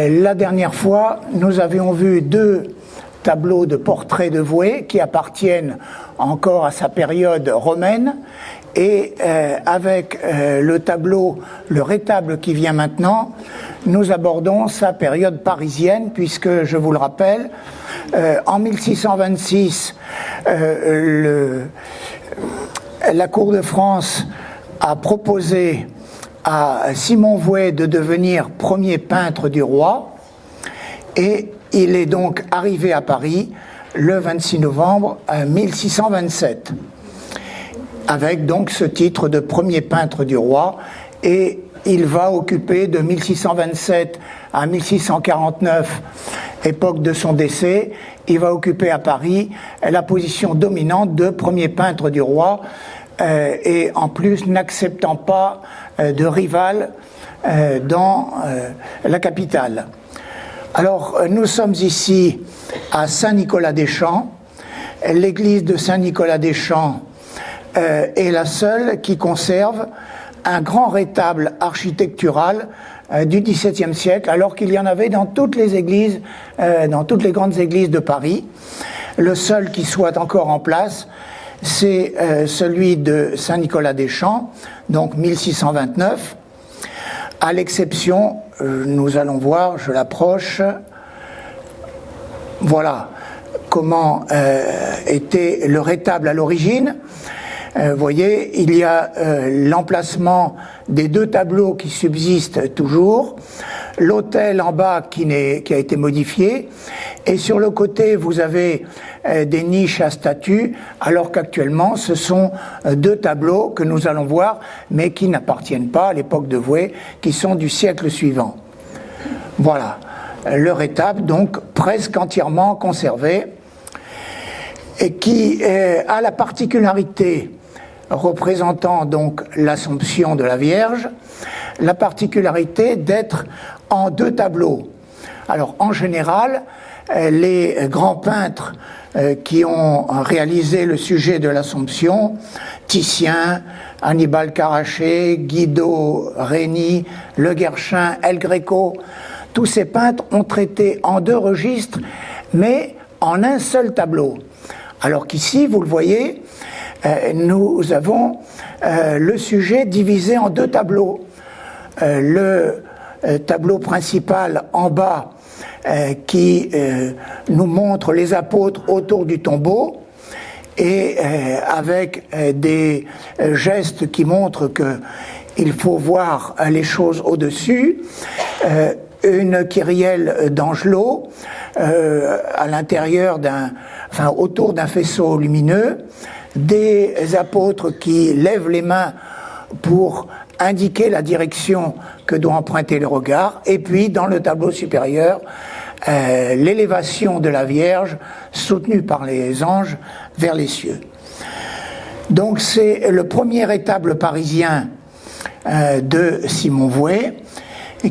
La dernière fois, nous avions vu deux tableaux de portraits de Vouet qui appartiennent encore à sa période romaine, et avec le rétable qui vient maintenant, nous abordons sa période parisienne, puisque, je vous le rappelle, en 1626, la cour de France a proposé à Simon Vouet de devenir premier peintre du roi, et il est donc arrivé à Paris le 26 novembre 1627, avec donc ce titre de premier peintre du roi, et il va occuper de 1627 à 1649, époque de son décès, il va occuper à Paris la position dominante de premier peintre du roi, et en plus n'acceptant pas de rival dans la capitale. Alors, nous sommes ici à Saint-Nicolas-des-Champs. L'église de Saint-Nicolas-des-Champs est la seule qui conserve un grand rétable architectural du XVIIe siècle, alors qu'il y en avait dans toutes les églises, dans toutes les grandes églises de Paris. Le seul qui soit encore en place, c'est celui de Saint-Nicolas-des-Champs, donc 1629, à l'exception, nous allons voir, je l'approche, voilà comment était le rétable à l'origine. Vous voyez, il y a l'emplacement des deux tableaux qui subsistent toujours, l'autel en bas qui a été modifié, et sur le côté vous avez des niches à statues, alors qu'actuellement ce sont deux tableaux que nous allons voir, mais qui n'appartiennent pas à l'époque de Vouet, qui sont du siècle suivant. Voilà, le rétable donc presque entièrement conservé, et qui a la particularité, représentant donc l'Assomption de la Vierge, la particularité d'être en deux tableaux. Alors en général, les grands peintres qui ont réalisé le sujet de l'Assomption, Titien, Annibal Carrachet, Guido Reni, Le Guerchin, El Greco, tous ces peintres ont traité en deux registres, mais en un seul tableau. Alors qu'ici, vous le voyez, nous avons le sujet divisé en deux tableaux. Le tableau principal en bas qui nous montre les apôtres autour du tombeau, et avec des gestes qui montrent qu'il faut voir les choses au-dessus, une kyrielle d'Angelot à l'intérieur autour d'un faisceau lumineux, des apôtres qui lèvent les mains pour indiquer la direction que doit emprunter le regard, et puis dans le tableau supérieur, l'élévation de la Vierge soutenue par les anges vers les cieux. Donc c'est le premier rétable parisien de Simon Vouet,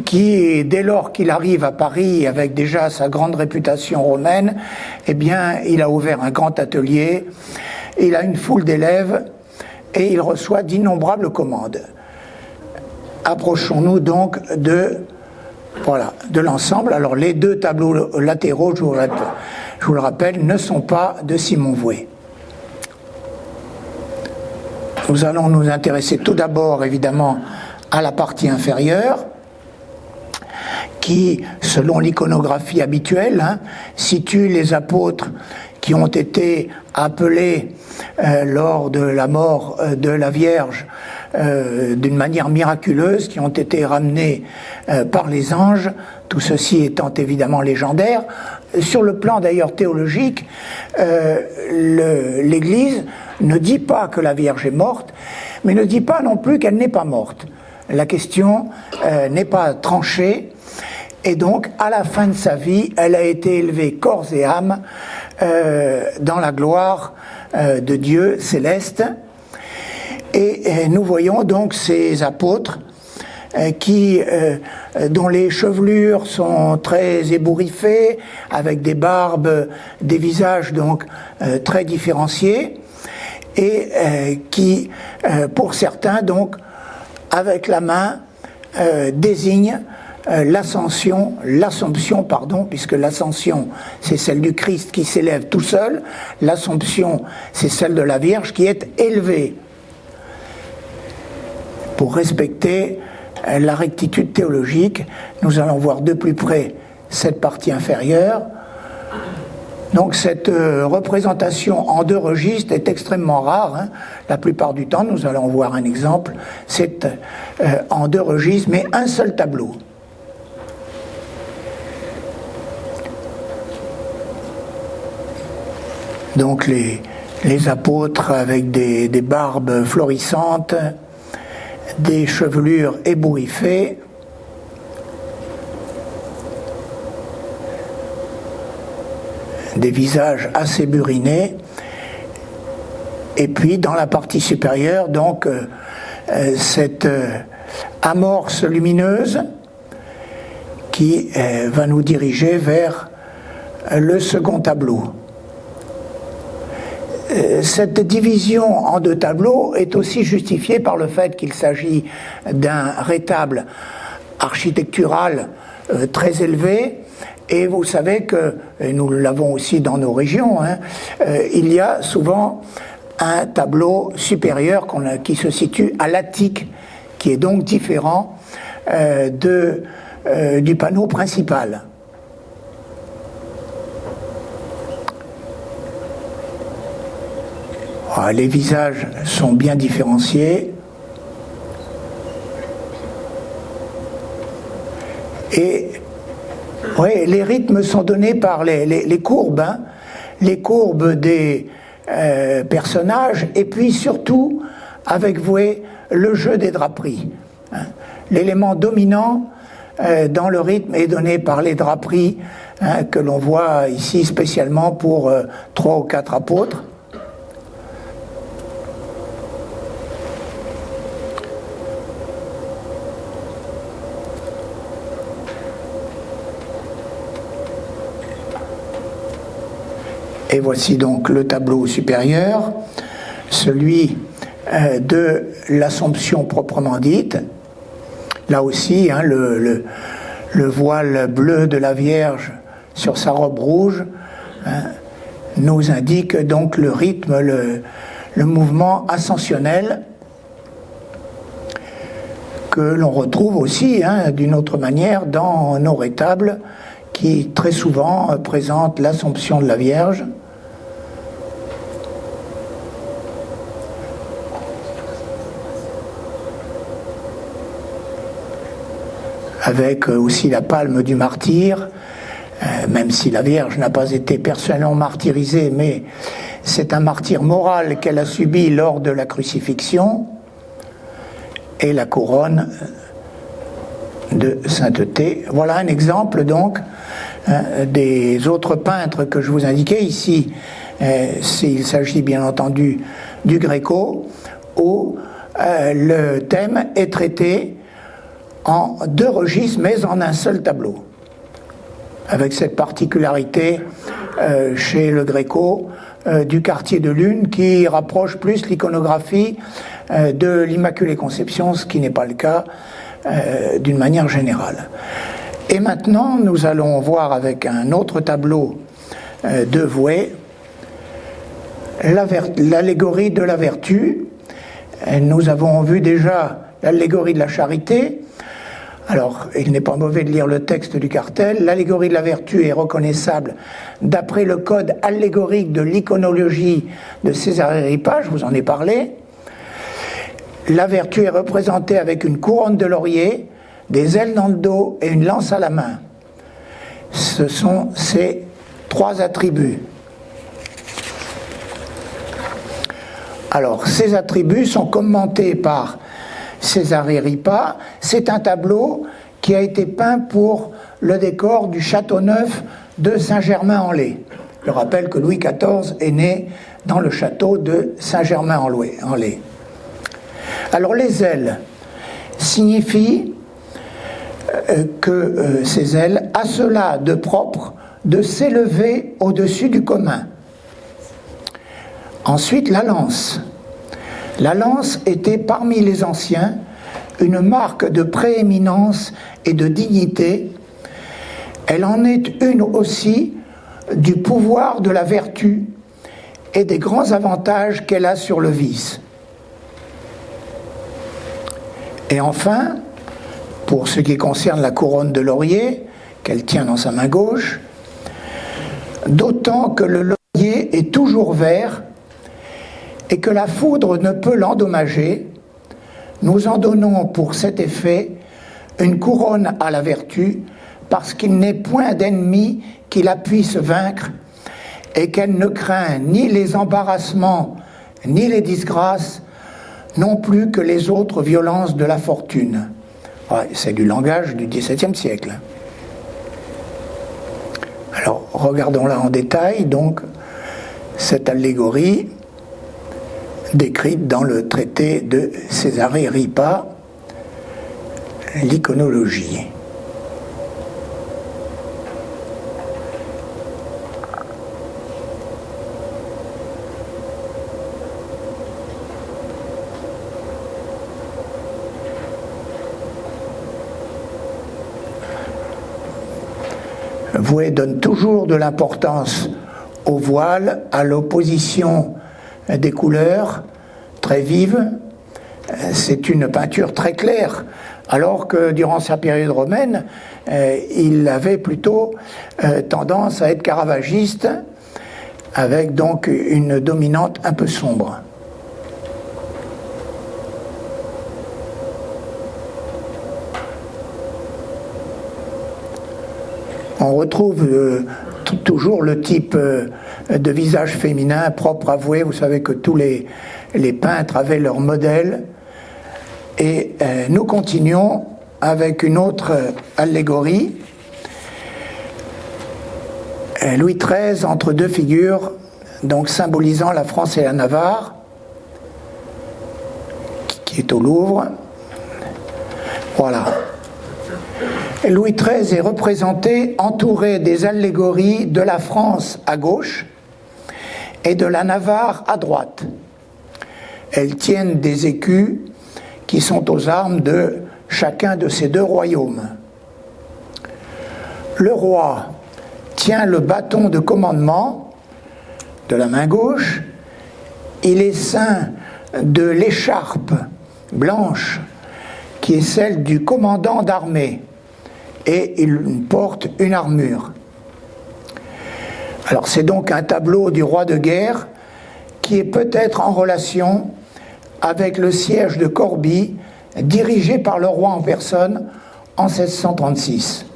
qui, dès lors qu'il arrive à Paris avec déjà sa grande réputation romaine, eh bien, il a ouvert un grand atelier, il a une foule d'élèves et il reçoit d'innombrables commandes. Approchons-nous donc de l'ensemble. Alors, les deux tableaux latéraux, je vous le rappelle, ne sont pas de Simon Vouet. Nous allons nous intéresser tout d'abord, évidemment, à la partie inférieure, qui, selon l'iconographie habituelle, situe les apôtres qui ont été appelés lors de la mort de la Vierge d'une manière miraculeuse, qui ont été ramenés par les anges, tout ceci étant évidemment légendaire. Sur le plan d'ailleurs théologique, l'Église ne dit pas que la Vierge est morte, mais ne dit pas non plus qu'elle n'est pas morte. La question n'est pas tranchée, et donc à la fin de sa vie, elle a été élevée corps et âme dans la gloire de Dieu céleste. Et nous voyons donc ces apôtres dont les chevelures sont très ébouriffées, avec des barbes, des visages donc très différenciés, et qui, pour certains, donc, avec la main, désignent l'Assomption, puisque l'Ascension, c'est celle du Christ qui s'élève tout seul, l'Assomption, c'est celle de la Vierge qui est élevée, pour respecter la rectitude théologique. Nous allons voir de plus près cette partie inférieure. Donc cette représentation en deux registres est extrêmement rare, hein. La plupart du temps, nous allons voir un exemple, c'est en deux registres, mais un seul tableau. Donc les apôtres avec des barbes florissantes, des chevelures ébouriffées, des visages assez burinés, et puis dans la partie supérieure, donc cette amorce lumineuse qui va nous diriger vers le second tableau. Cette division en deux tableaux est aussi justifiée par le fait qu'il s'agit d'un rétable architectural très élevé, et vous savez que, et nous l'avons aussi dans nos régions, hein, il y a souvent un tableau supérieur qui se situe à l'attique, qui est donc différent du panneau principal. Les visages sont bien différenciés et les rythmes sont donnés par les courbes, hein, les courbes des personnages, et puis surtout avec le jeu des draperies, hein. L'élément dominant dans le rythme est donné par les draperies, hein, que l'on voit ici spécialement pour 3 ou 4 apôtres. Et voici donc le tableau supérieur, celui de l'Assomption proprement dite. Là aussi, hein, le voile bleu de la Vierge sur sa robe rouge, hein, nous indique donc le rythme, le mouvement ascensionnel que l'on retrouve aussi, hein, d'une autre manière dans nos rétables qui très souvent présentent l'Assomption de la Vierge. Avec aussi la palme du martyr, même si la Vierge n'a pas été personnellement martyrisée, mais c'est un martyre moral qu'elle a subi lors de la crucifixion, et la couronne de sainteté. Voilà un exemple donc des autres peintres que je vous indiquais ici. Il s'agit bien entendu du Gréco, où le thème est traité en deux registres, mais en un seul tableau, avec cette particularité chez le Gréco du quartier de lune qui rapproche plus l'iconographie de l'Immaculée Conception, ce qui n'est pas le cas d'une manière générale. Et maintenant, nous allons voir avec un autre tableau de Vouet l'allégorie de la vertu. Nous avons vu déjà l'allégorie de la charité. Alors, il n'est pas mauvais de lire le texte du cartel. L'allégorie de la vertu est reconnaissable d'après le code allégorique de l'iconologie de César Agrippa, je vous en ai parlé. La vertu est représentée avec une couronne de laurier, des ailes dans le dos et une lance à la main. Ce sont ces trois attributs. Alors, ces attributs sont commentés par César Agrippa. C'est un tableau qui a été peint pour le décor du château neuf de Saint-Germain-en-Laye. Je rappelle que Louis XIV est né dans le château de Saint-Germain-en-Laye. Alors les ailes signifient que ces ailes a cela de propre de s'élever au-dessus du commun. Ensuite, la lance. La lance était parmi les anciens une marque de prééminence et de dignité, elle en est une aussi du pouvoir de la vertu et des grands avantages qu'elle a sur le vice. Et enfin, pour ce qui concerne la couronne de laurier, qu'elle tient dans sa main gauche, d'autant que le laurier est toujours vert et que la foudre ne peut l'endommager, nous en donnons pour cet effet une couronne à la vertu, parce qu'il n'est point d'ennemi qui la puisse vaincre et qu'elle ne craint ni les embarrassements ni les disgrâces, non plus que les autres violences de la fortune. Ouais, c'est du langage du XVIIe siècle. Alors, regardons-la en détail, donc, cette allégorie décrite dans le traité de Césarée Ripa, l'iconologie. Vouet donne toujours de l'importance au voile, à l'opposition des couleurs très vives. C'est une peinture très claire, alors que durant sa période romaine, il avait plutôt tendance à être caravagiste, avec donc une dominante un peu sombre. On retrouve toujours le type de visage féminin propre à Vouet. Vous savez que tous les peintres avaient leur modèle. Et nous continuons avec une autre allégorie. Louis XIII entre deux figures, donc symbolisant la France et la Navarre, qui est au Louvre. Voilà. Louis XIII est représenté entouré des allégories de la France à gauche et de la Navarre à droite. Elles tiennent des écus qui sont aux armes de chacun de ces deux royaumes. Le roi tient le bâton de commandement de la main gauche, il est ceint de l'écharpe blanche qui est celle du commandant d'armée, et il porte une armure. Alors c'est donc un tableau du roi de guerre qui est peut-être en relation avec le siège de Corbie dirigé par le roi en personne en 1636.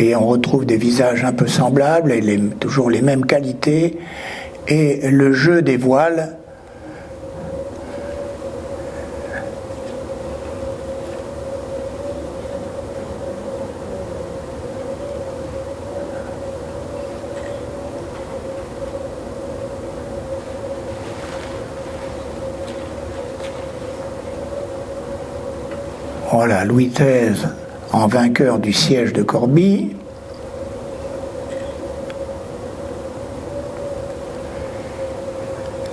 Et on retrouve des visages un peu semblables et toujours les mêmes qualités, et le jeu des voiles voilà, Louis XIII en vainqueur du siège de Corbie.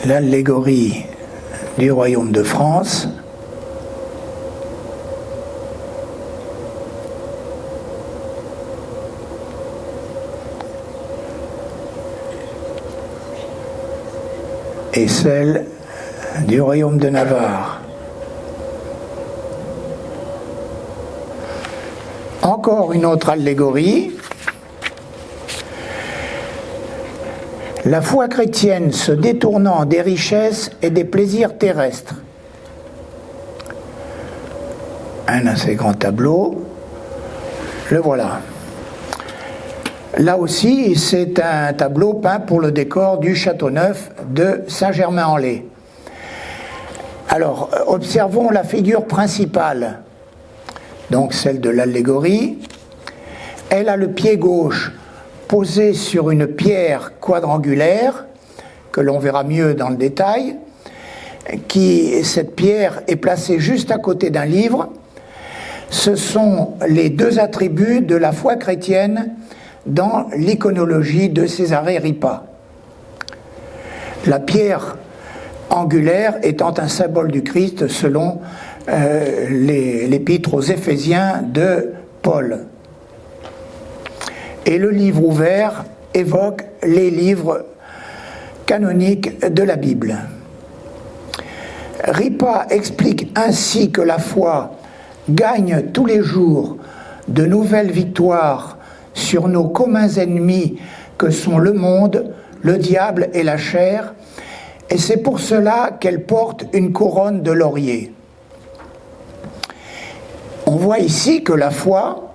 L'allégorie du royaume de France. Et celle du royaume de Navarre. Encore une autre allégorie. La foi chrétienne se détournant des richesses et des plaisirs terrestres. Un assez grand tableau. Le voilà. Là aussi, c'est un tableau peint pour le décor du Châteauneuf de Saint-Germain-en-Laye. Alors, observons la figure principale, donc celle de l'allégorie. Elle a le pied gauche posé sur une pierre quadrangulaire, que l'on verra mieux dans le détail, cette pierre est placée juste à côté d'un livre. Ce sont les deux attributs de la foi chrétienne dans l'iconologie de Césarée Ripa. La pierre angulaire étant un symbole du Christ selon l'épître aux Éphésiens de Paul. Et le livre ouvert évoque les livres canoniques de la Bible. Ripa explique ainsi que la foi gagne tous les jours de nouvelles victoires sur nos communs ennemis que sont le monde, le diable et la chair, et c'est pour cela qu'elle porte une couronne de laurier. On voit ici que la foi,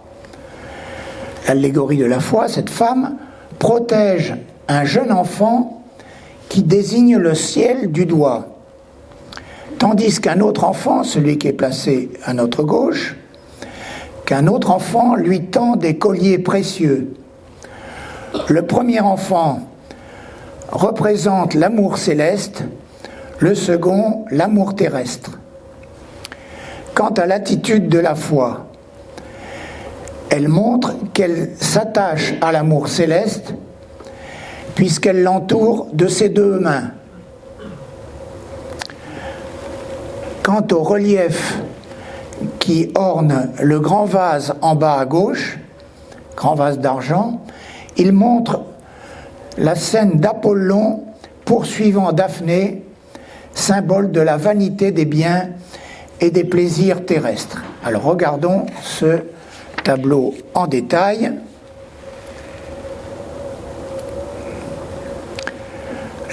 l'allégorie de la foi, cette femme, protège un jeune enfant qui désigne le ciel du doigt, tandis qu'un autre enfant, celui qui est placé à notre gauche, qu'un autre enfant lui tend des colliers précieux. Le premier enfant représente l'amour céleste, le second l'amour terrestre. Quant à l'attitude de la foi, elle montre qu'elle s'attache à l'amour céleste puisqu'elle l'entoure de ses deux mains. Quant au relief qui orne le grand vase en bas à gauche, grand vase d'argent, il montre la scène d'Apollon poursuivant Daphné, symbole de la vanité des biens et des plaisirs terrestres. Alors regardons ce tableau en détail.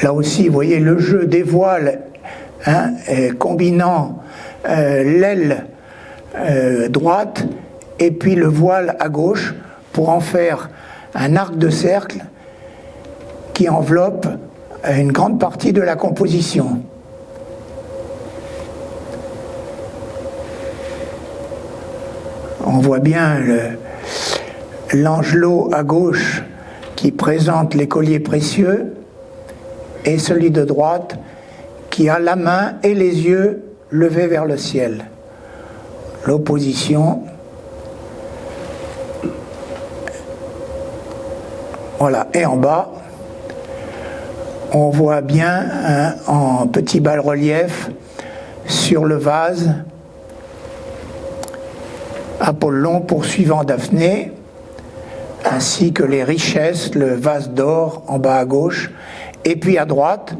Là aussi, vous voyez le jeu des voiles, combinant l'aile droite et puis le voile à gauche pour en faire un arc de cercle qui enveloppe une grande partie de la composition. On voit bien l'angelot à gauche qui présente les colliers précieux et celui de droite qui a la main et les yeux levés vers le ciel. L'opposition. Voilà, et en bas, on voit bien en petit bas-relief sur le vase Apollon poursuivant Daphné, ainsi que les richesses, le vase d'or en bas à gauche, et puis à droite,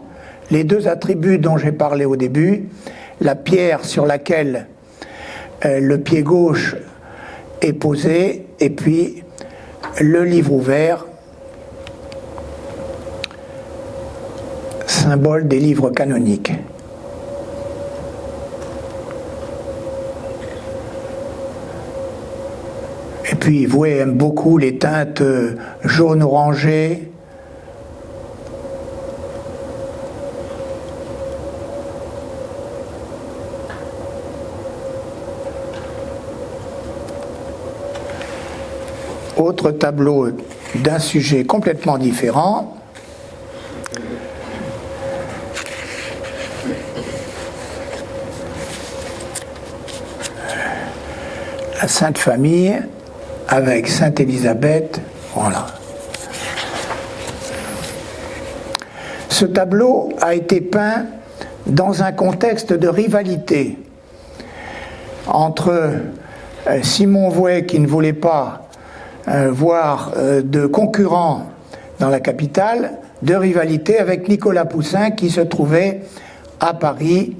les deux attributs dont j'ai parlé au début, la pierre sur laquelle le pied gauche est posé, et puis le livre ouvert, symbole des livres canoniques. Et puis Vouet aime beaucoup les teintes jaune-orangé. Autre tableau d'un sujet complètement différent. La Sainte Famille avec Sainte Élisabeth, voilà. Ce tableau a été peint dans un contexte de rivalité entre Simon Vouet, qui ne voulait pas voir de concurrents dans la capitale, de rivalité avec Nicolas Poussin, qui se trouvait à Paris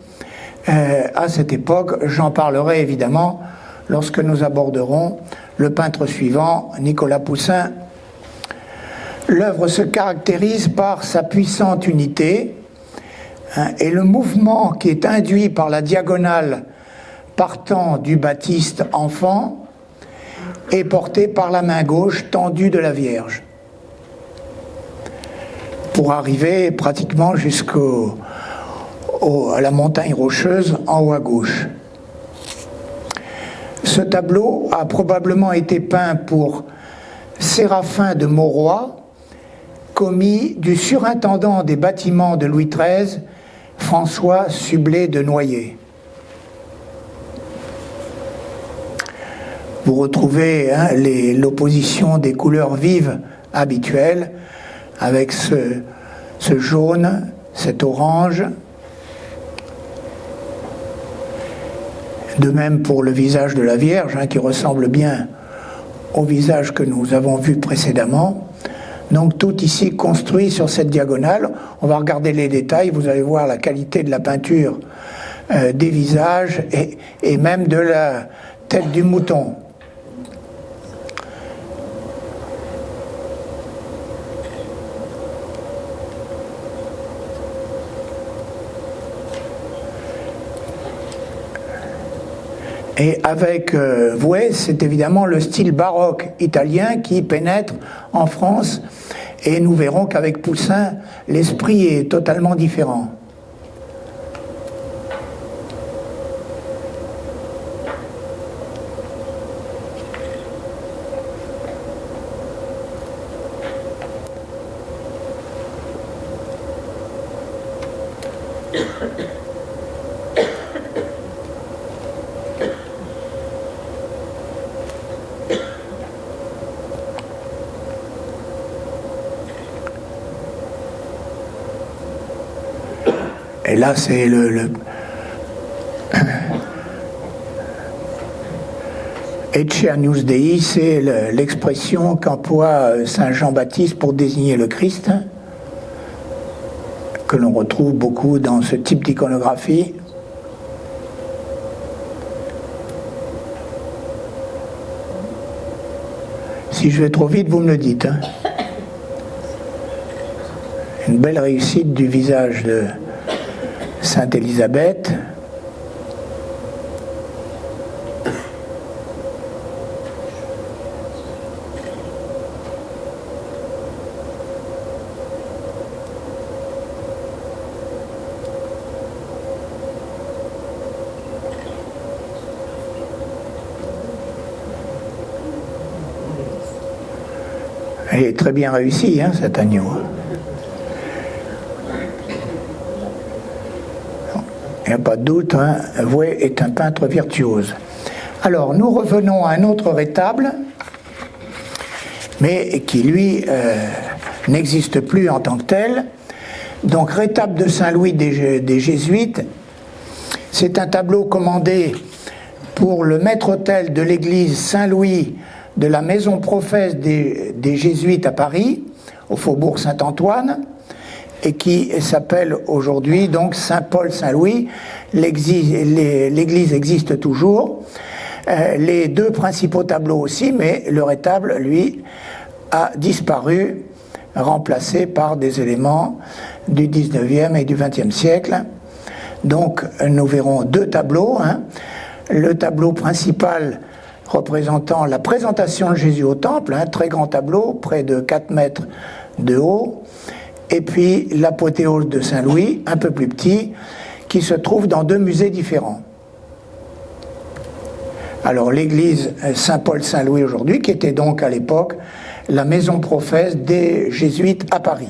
à cette époque. J'en parlerai évidemment lorsque nous aborderons le peintre suivant, Nicolas Poussin. L'œuvre se caractérise par sa puissante unité et le mouvement qui est induit par la diagonale partant du Baptiste enfant est porté par la main gauche tendue de la Vierge pour arriver pratiquement jusqu'à la montagne rocheuse en haut à gauche. Ce tableau a probablement été peint pour Séraphin de Mauroy, commis du surintendant des bâtiments de Louis XIII, François Sublet de Noyer. Vous retrouvez l'opposition des couleurs vives habituelles avec ce jaune, cet orange. De même pour le visage de la Vierge, qui ressemble bien au visage que nous avons vu précédemment. Donc tout ici construit sur cette diagonale. On va regarder les détails, vous allez voir la qualité de la peinture des visages et même de la tête du mouton. Et avec Vouet, c'est évidemment le style baroque italien qui pénètre en France, et nous verrons qu'avec Poussin, l'esprit est totalement différent. Et là, c'est Ecce Dei, c'est l'expression qu'emploie Saint Jean-Baptiste pour désigner le Christ, que l'on retrouve beaucoup dans ce type d'iconographie. Si je vais trop vite, vous me le dites. Une belle réussite du visage de Sainte Élisabeth. Elle est très bien réussie, cet agneau. Il n'y a pas de doute, Vouet est un peintre virtuose. Alors, nous revenons à un autre rétable, mais qui, lui, n'existe plus en tant que tel. Donc, rétable de Saint-Louis des Jésuites, c'est un tableau commandé pour le maître-autel de l'église Saint-Louis de la maison professe des Jésuites à Paris, au faubourg Saint-Antoine, et qui s'appelle aujourd'hui donc Saint-Paul-Saint-Louis. L'église existe toujours. Les deux principaux tableaux aussi, mais le rétable, lui, a disparu, remplacé par des éléments du 19e et du 20e siècle. Donc nous verrons deux tableaux. Le tableau principal représentant la présentation de Jésus au temple, un très grand tableau, près de 4 mètres de haut, et puis l'apothéose de Saint-Louis, un peu plus petit, qui se trouve dans deux musées différents. Alors l'église Saint-Paul-Saint-Louis aujourd'hui, qui était donc à l'époque la maison professe des Jésuites à Paris.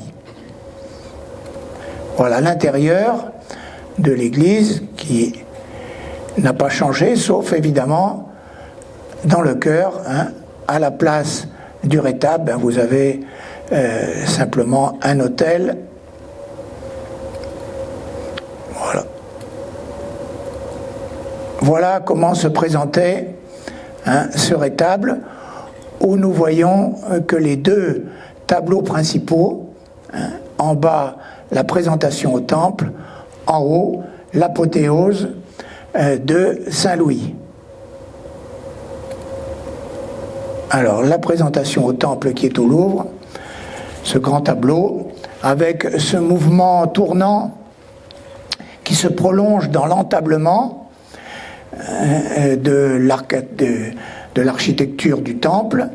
Voilà l'intérieur de l'église qui n'a pas changé, sauf évidemment dans le chœur, à la place du rétable, vous avez simplement un autel. Voilà. Voilà comment se présentait ce rétable, où nous voyons que les deux tableaux principaux, en bas la présentation au temple, en haut l'apothéose de Saint-Louis. Alors la présentation au temple qui est au Louvre, ce grand tableau, avec ce mouvement tournant qui se prolonge dans l'entablement de l'architecture du temple,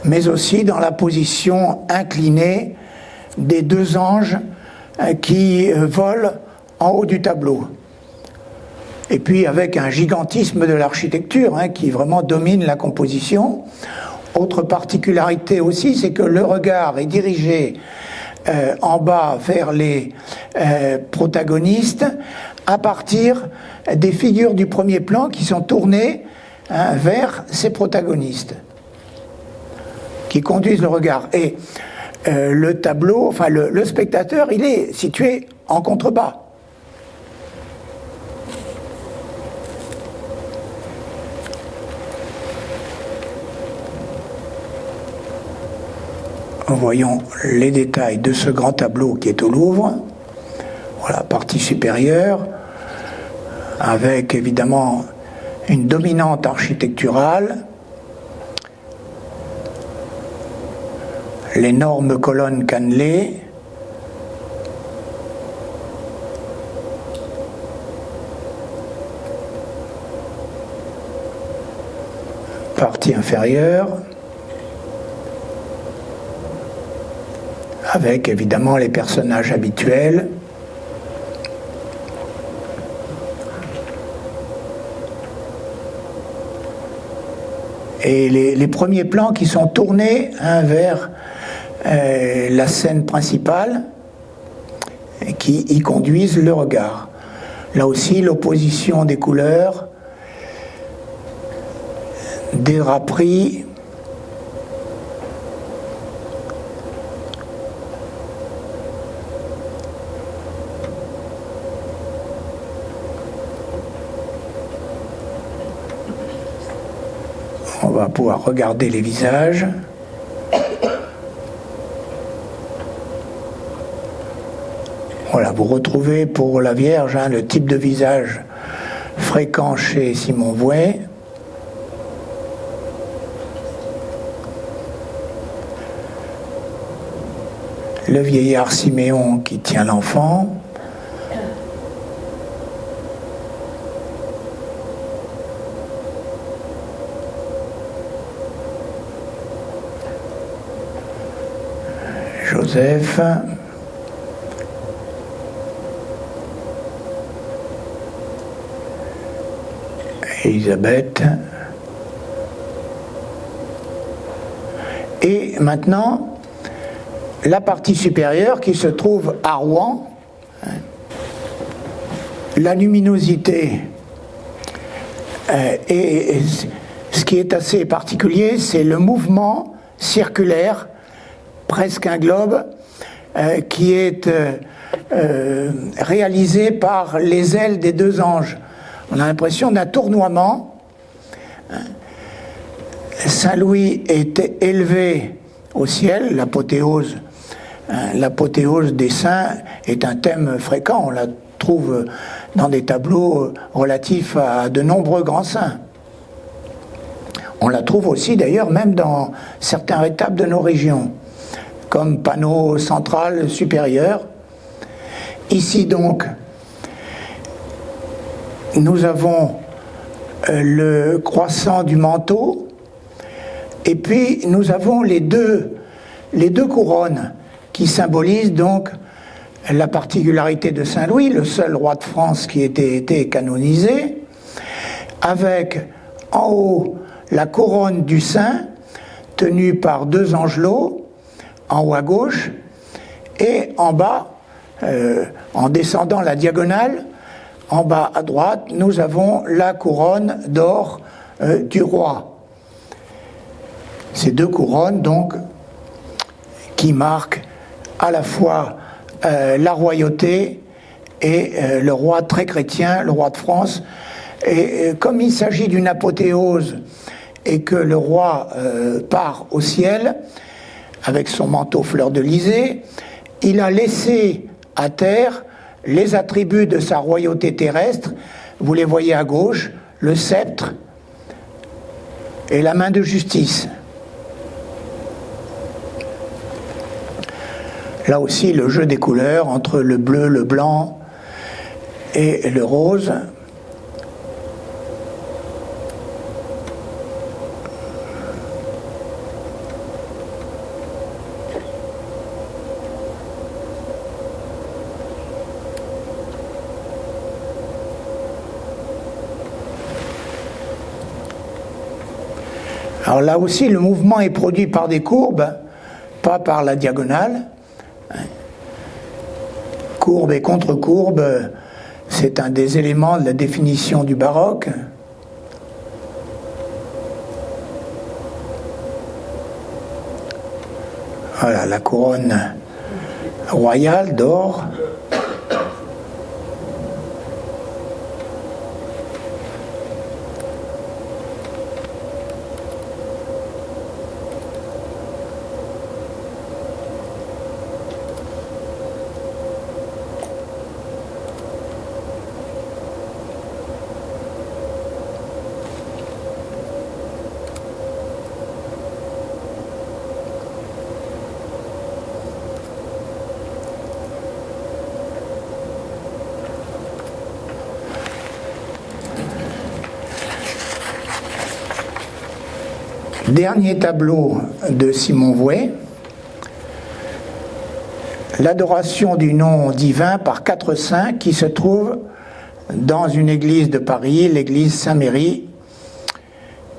mais aussi dans la position inclinée des deux anges qui volent en haut du tableau. Et puis avec un gigantisme de l'architecture qui vraiment domine la composition. Autre particularité aussi, c'est que le regard est dirigé en bas vers les protagonistes à partir des figures du premier plan qui sont tournées vers ces protagonistes, qui conduisent le regard. Et le tableau, enfin le spectateur, il est situé en contrebas. Voyons les détails de ce grand tableau qui est au Louvre. Voilà, partie supérieure, avec évidemment une dominante architecturale, l'énorme colonne cannelée, partie inférieure, avec évidemment les personnages habituels. Et les premiers plans qui sont tournés vers la scène principale et qui y conduisent le regard. Là aussi, l'opposition des couleurs, des draperies, on va pouvoir regarder les visages. Voilà, vous retrouvez pour la Vierge le type de visage fréquent chez Simon Vouet. Le vieillard Siméon qui tient l'enfant. Joseph. Élisabeth. Et maintenant, la partie supérieure qui se trouve à Rouen. La luminosité et ce qui est assez particulier, c'est le mouvement circulaire, presque un globe, qui est réalisé par les ailes des deux anges. On a l'impression d'un tournoiement. Saint-Louis est élevé au ciel, l'apothéose des saints est un thème fréquent, on la trouve dans des tableaux relatifs à de nombreux grands saints. On la trouve aussi d'ailleurs même dans certains rétables de nos régions, comme panneau central supérieur. Ici donc, nous avons le croissant du manteau, et puis nous avons les deux couronnes qui symbolisent donc la particularité de Saint-Louis, le seul roi de France qui ait été canonisé, avec en haut la couronne du saint tenue par deux angelots, en haut à gauche, et en bas, en descendant la diagonale, en bas à droite, nous avons la couronne d'or du roi. Ces deux couronnes, donc, qui marquent à la fois la royauté et le roi très chrétien, le roi de France. Et comme il s'agit d'une apothéose et que le roi part au ciel avec son manteau fleur-de-lysée, il a laissé à terre les attributs de sa royauté terrestre. Vous les voyez à gauche, le sceptre et la main de justice. Là aussi, le jeu des couleurs entre le bleu, le blanc et le rose. Alors là aussi, le mouvement est produit par des courbes, pas par la diagonale. courbe et contre-courbe, c'est un des éléments de la définition du baroque. Voilà la couronne royale d'or. Dernier tableau de Simon Vouet, l'adoration du nom divin par 4 saints qui se trouve dans une église de Paris, l'église Saint-Méry,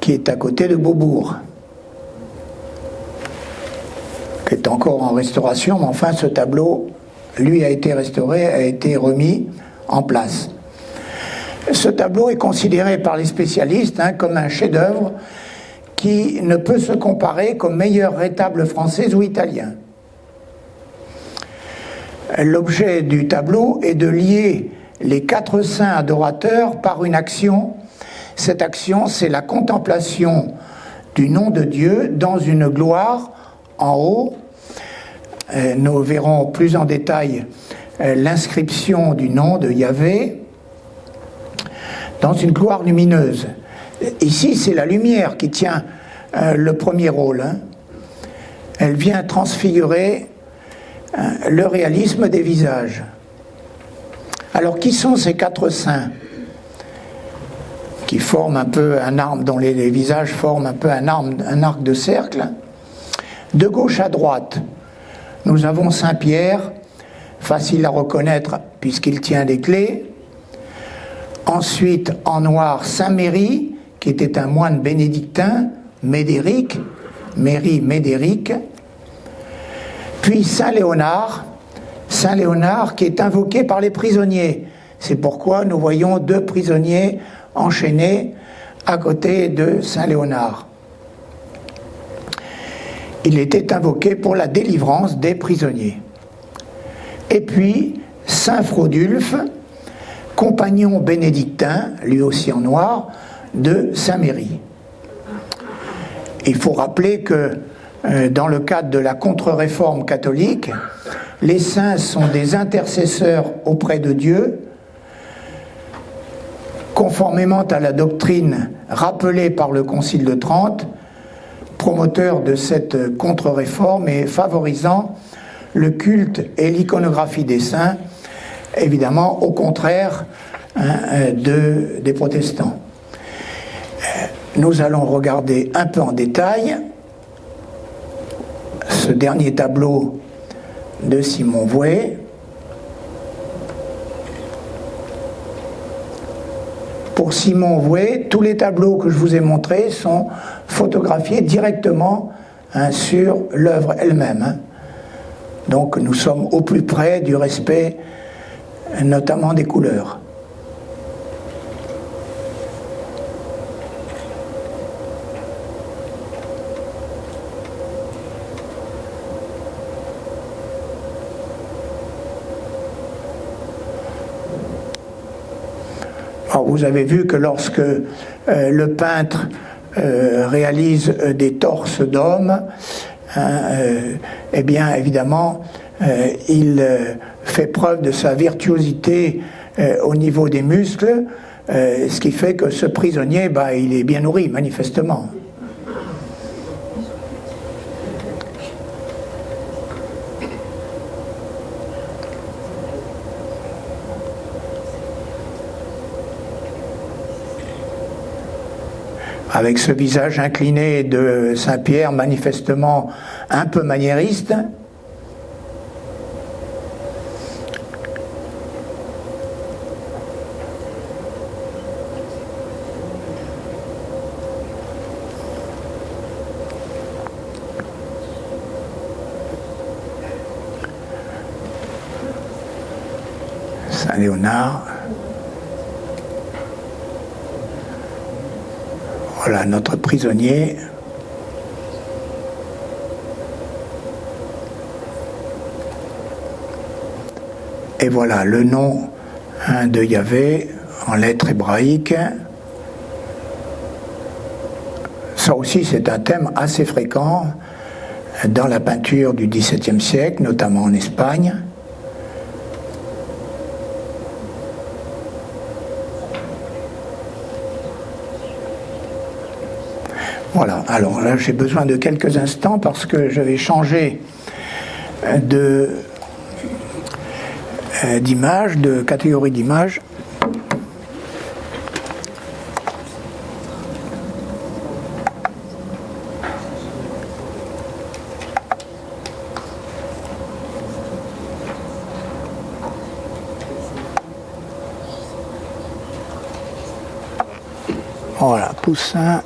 qui est à côté de Beaubourg, qui est encore en restauration, mais enfin ce tableau, lui, a été restauré, a été remis en place. Ce tableau est considéré par les spécialistes comme un chef-d'œuvre qui ne peut se comparer qu'au meilleur rétable français ou italien. L'objet du tableau est de lier les 4 saints adorateurs par une action. Cette action, c'est la contemplation du nom de Dieu dans une gloire en haut. Nous verrons plus en détail l'inscription du nom de Yahvé dans une gloire lumineuse. Ici, c'est la lumière qui tient le premier rôle. Elle vient transfigurer le réalisme des visages. Alors, qui sont ces 4 saints qui forment un peu un arc, dont les visages forment un peu un arc de cercle? De gauche à droite, nous avons Saint Pierre, facile à reconnaître puisqu'il tient des clés. Ensuite, en noir, Saint Méry, qui était un moine bénédictin, Médéric, puis Saint Léonard qui est invoqué par les prisonniers. C'est pourquoi nous voyons 2 prisonniers enchaînés à côté de Saint Léonard. Il était invoqué pour la délivrance des prisonniers. Et puis Saint Produlphe, compagnon bénédictin, lui aussi en noir, de Saint Méry. Il faut rappeler que dans le cadre de la contre-réforme catholique, les saints sont des intercesseurs auprès de Dieu, conformément à la doctrine rappelée par le Concile de Trente, promoteur de cette contre-réforme et favorisant le culte et l'iconographie des saints, évidemment au contraire des protestants. Nous allons regarder un peu en détail ce dernier tableau de Simon Vouet. Pour Simon Vouet, tous les tableaux que je vous ai montrés sont photographiés directement sur l'œuvre elle-même. Donc nous sommes au plus près du respect, notamment des couleurs. Alors, vous avez vu que lorsque le peintre réalise des torses d'hommes, eh bien évidemment il fait preuve de sa virtuosité au niveau des muscles, ce qui fait que ce prisonnier, il est bien nourri manifestement. Avec ce visage incliné de Saint-Pierre, manifestement un peu maniériste. Saint-Léonard. Voilà notre prisonnier. Et voilà le nom de Yahvé en lettres hébraïques. Ça aussi, c'est un thème assez fréquent dans la peinture du XVIIe siècle, notamment en Espagne. Voilà, alors là j'ai besoin de quelques instants parce que je vais changer d'image, de catégorie d'image. Voilà, Poussin.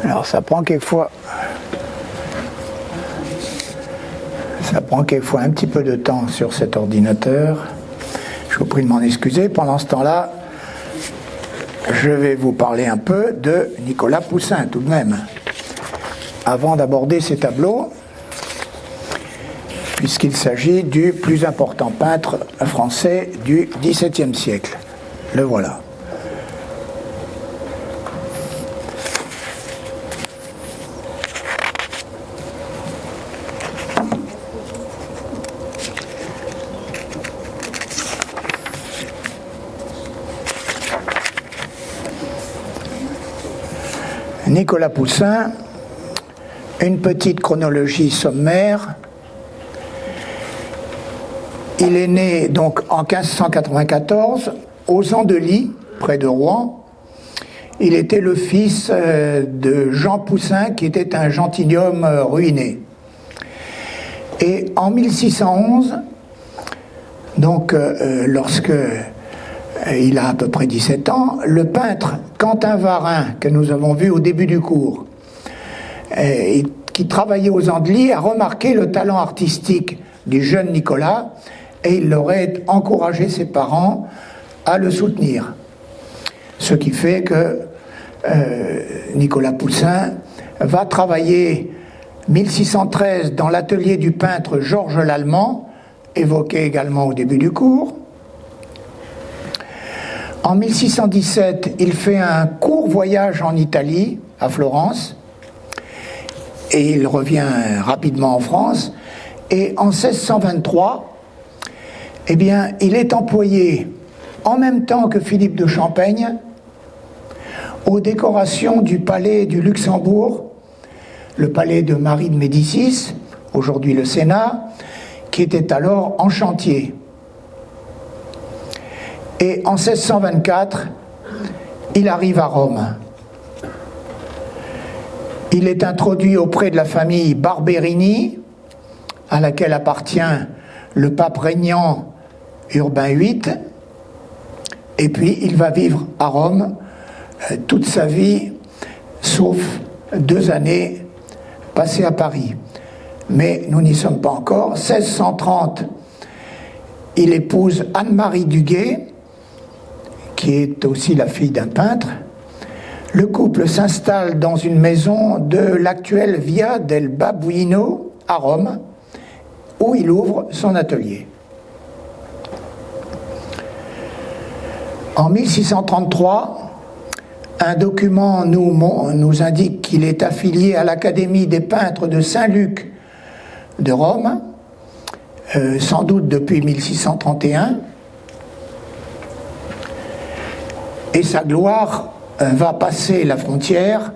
Alors ça prend quelquefois un petit peu de temps sur cet ordinateur. Je vous prie de m'en excuser. Pendant ce temps-là, je vais vous parler un peu de Nicolas Poussin tout de même, avant d'aborder ces tableaux, puisqu'il s'agit du plus important peintre français du XVIIe siècle. Le voilà. Nicolas Poussin, une petite chronologie sommaire. Il est né donc en 1594 aux Andelys, près de Rouen. Il était le fils de Jean Poussin, qui était un gentilhomme ruiné. Et en 1611, donc lorsque il a à peu près 17 ans, le peintre Quentin Varin, que nous avons vu au début du cours, qui travaillait aux Andelys, a remarqué le talent artistique du jeune Nicolas et il aurait encouragé ses parents à le soutenir. Ce qui fait que Nicolas Poussin va travailler 1613 dans l'atelier du peintre Georges Lallemand, évoqué également au début du cours. En 1617, il fait un court voyage en Italie, à Florence, et il revient rapidement en France. Et en 1623, eh bien, il est employé en même temps que Philippe de Champaigne aux décorations du palais du Luxembourg, le palais de Marie de Médicis, aujourd'hui le Sénat, qui était alors en chantier. Et en 1624, il arrive à Rome. Il est introduit auprès de la famille Barberini, à laquelle appartient le pape régnant Urbain VIII, et puis il va vivre à Rome toute sa vie, sauf 2 années passées à Paris. Mais nous n'y sommes pas encore. 1630, il épouse Anne-Marie Duguay, qui est aussi la fille d'un peintre. Le couple s'installe dans une maison de l'actuelle Via del Babuino à Rome, où il ouvre son atelier. En 1633, un document nous indique qu'il est affilié à l'Académie des peintres de Saint-Luc de Rome, sans doute depuis 1631, et sa gloire va passer la frontière.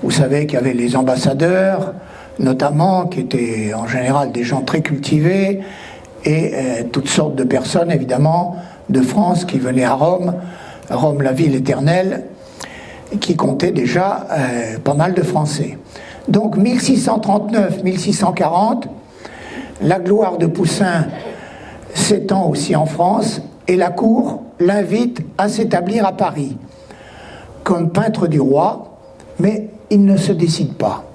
Vous savez qu'il y avait les ambassadeurs, notamment, qui étaient en général des gens très cultivés, et toutes sortes de personnes, évidemment, de France qui venaient à Rome, Rome la ville éternelle, qui comptait déjà pas mal de Français. Donc 1639-1640, la gloire de Poussin s'étend aussi en France, et la cour l'invite à s'établir à Paris comme peintre du roi, mais il ne se décide pas.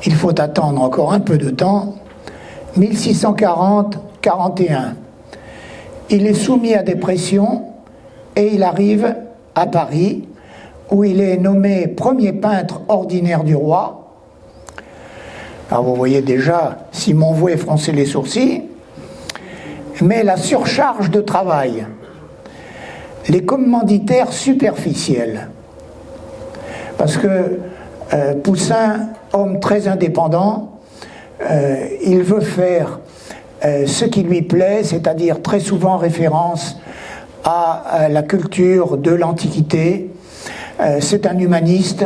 Il faut attendre encore un peu de temps, 1640-41. Il est soumis à des pressions et il arrive à Paris, où il est nommé premier peintre ordinaire du roi. Alors vous voyez déjà Simon Vouet froncer les sourcils, mais la surcharge de travail, les commanditaires superficiels, parce que Poussin, homme très indépendant, il veut faire ce qui lui plaît, c'est-à-dire très souvent référence à la culture de l'Antiquité. C'est un humaniste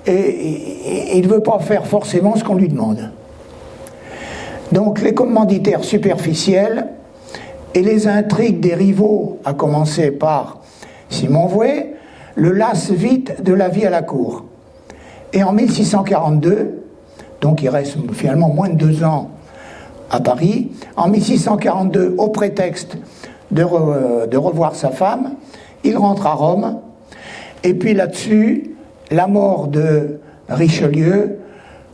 et il ne veut pas faire forcément ce qu'on lui demande. Donc les commanditaires superficiels et les intrigues des rivaux, à commencer par Simon Vouet, le lassent vite de la vie à la cour. Et en 1642, donc il reste finalement moins de 2 ans à Paris, en 1642, au prétexte de revoir sa femme, il rentre à Rome, et puis là-dessus, la mort de Richelieu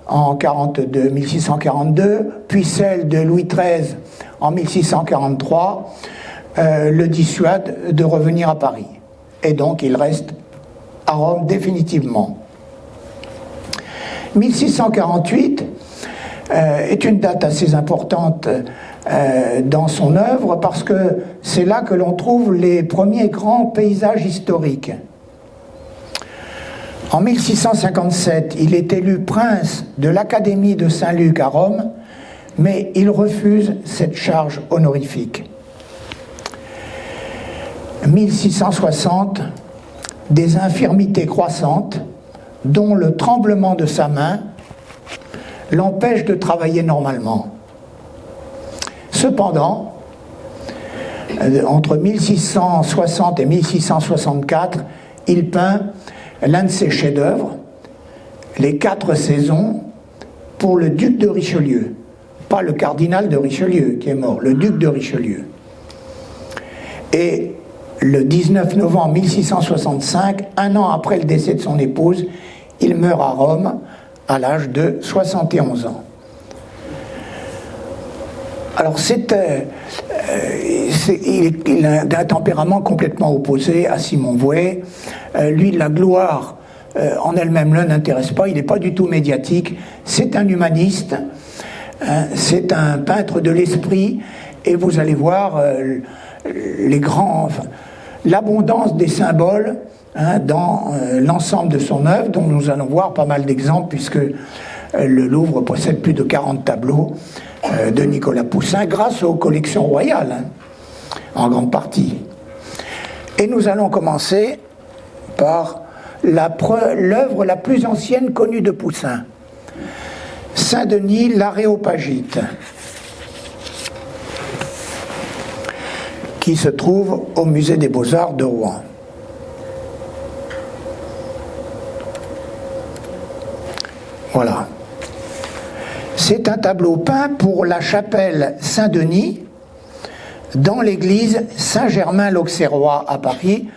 en 1642, puis celle de Louis XIII en 1643, le dissuade de revenir à Paris. Et donc il reste à Rome définitivement. 1648 est une date assez importante dans son œuvre parce que c'est là que l'on trouve les premiers grands paysages historiques. En 1657, il est élu prince de l'Académie de Saint-Luc à Rome, mais il refuse cette charge honorifique. 1660, des infirmités croissantes, dont le tremblement de sa main, l'empêche de travailler normalement. Cependant, entre 1660 et 1664, il peint l'un de ses chefs-d'œuvre, les 4 saisons, pour le duc de Richelieu. Pas le cardinal de Richelieu qui est mort, le duc de Richelieu. Et le 19 novembre 1665, un an après le décès de son épouse, il meurt à Rome à l'âge de 71 ans. Alors il a un tempérament complètement opposé à Simon Vouet. Lui, la gloire en elle-même ne l'intéresse pas, il n'est pas du tout médiatique. C'est un humaniste, c'est un peintre de l'esprit, et vous allez voir l'abondance des symboles dans l'ensemble de son œuvre, dont nous allons voir pas mal d'exemples, puisque le Louvre possède plus de 40 tableaux de Nicolas Poussin, grâce aux collections royales, en grande partie. Et nous allons commencer par l'œuvre la plus ancienne connue de Poussin, Saint-Denis, l'Aréopagite, qui se trouve au musée des Beaux-Arts de Rouen. Voilà. C'est un tableau peint pour la chapelle Saint-Denis dans l'église Saint-Germain-l'Auxerrois à Paris.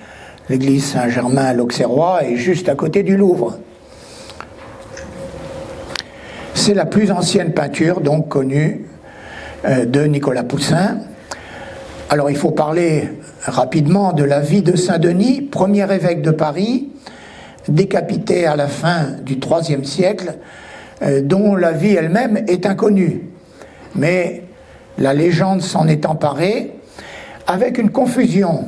L'église Saint-Germain-l'Auxerrois est juste à côté du Louvre. C'est la plus ancienne peinture, donc connue, de Nicolas Poussin. Alors il faut parler rapidement de la vie de Saint-Denis, premier évêque de Paris, décapité à la fin du IIIe siècle, dont la vie elle-même est inconnue. Mais la légende s'en est emparée avec une confusion.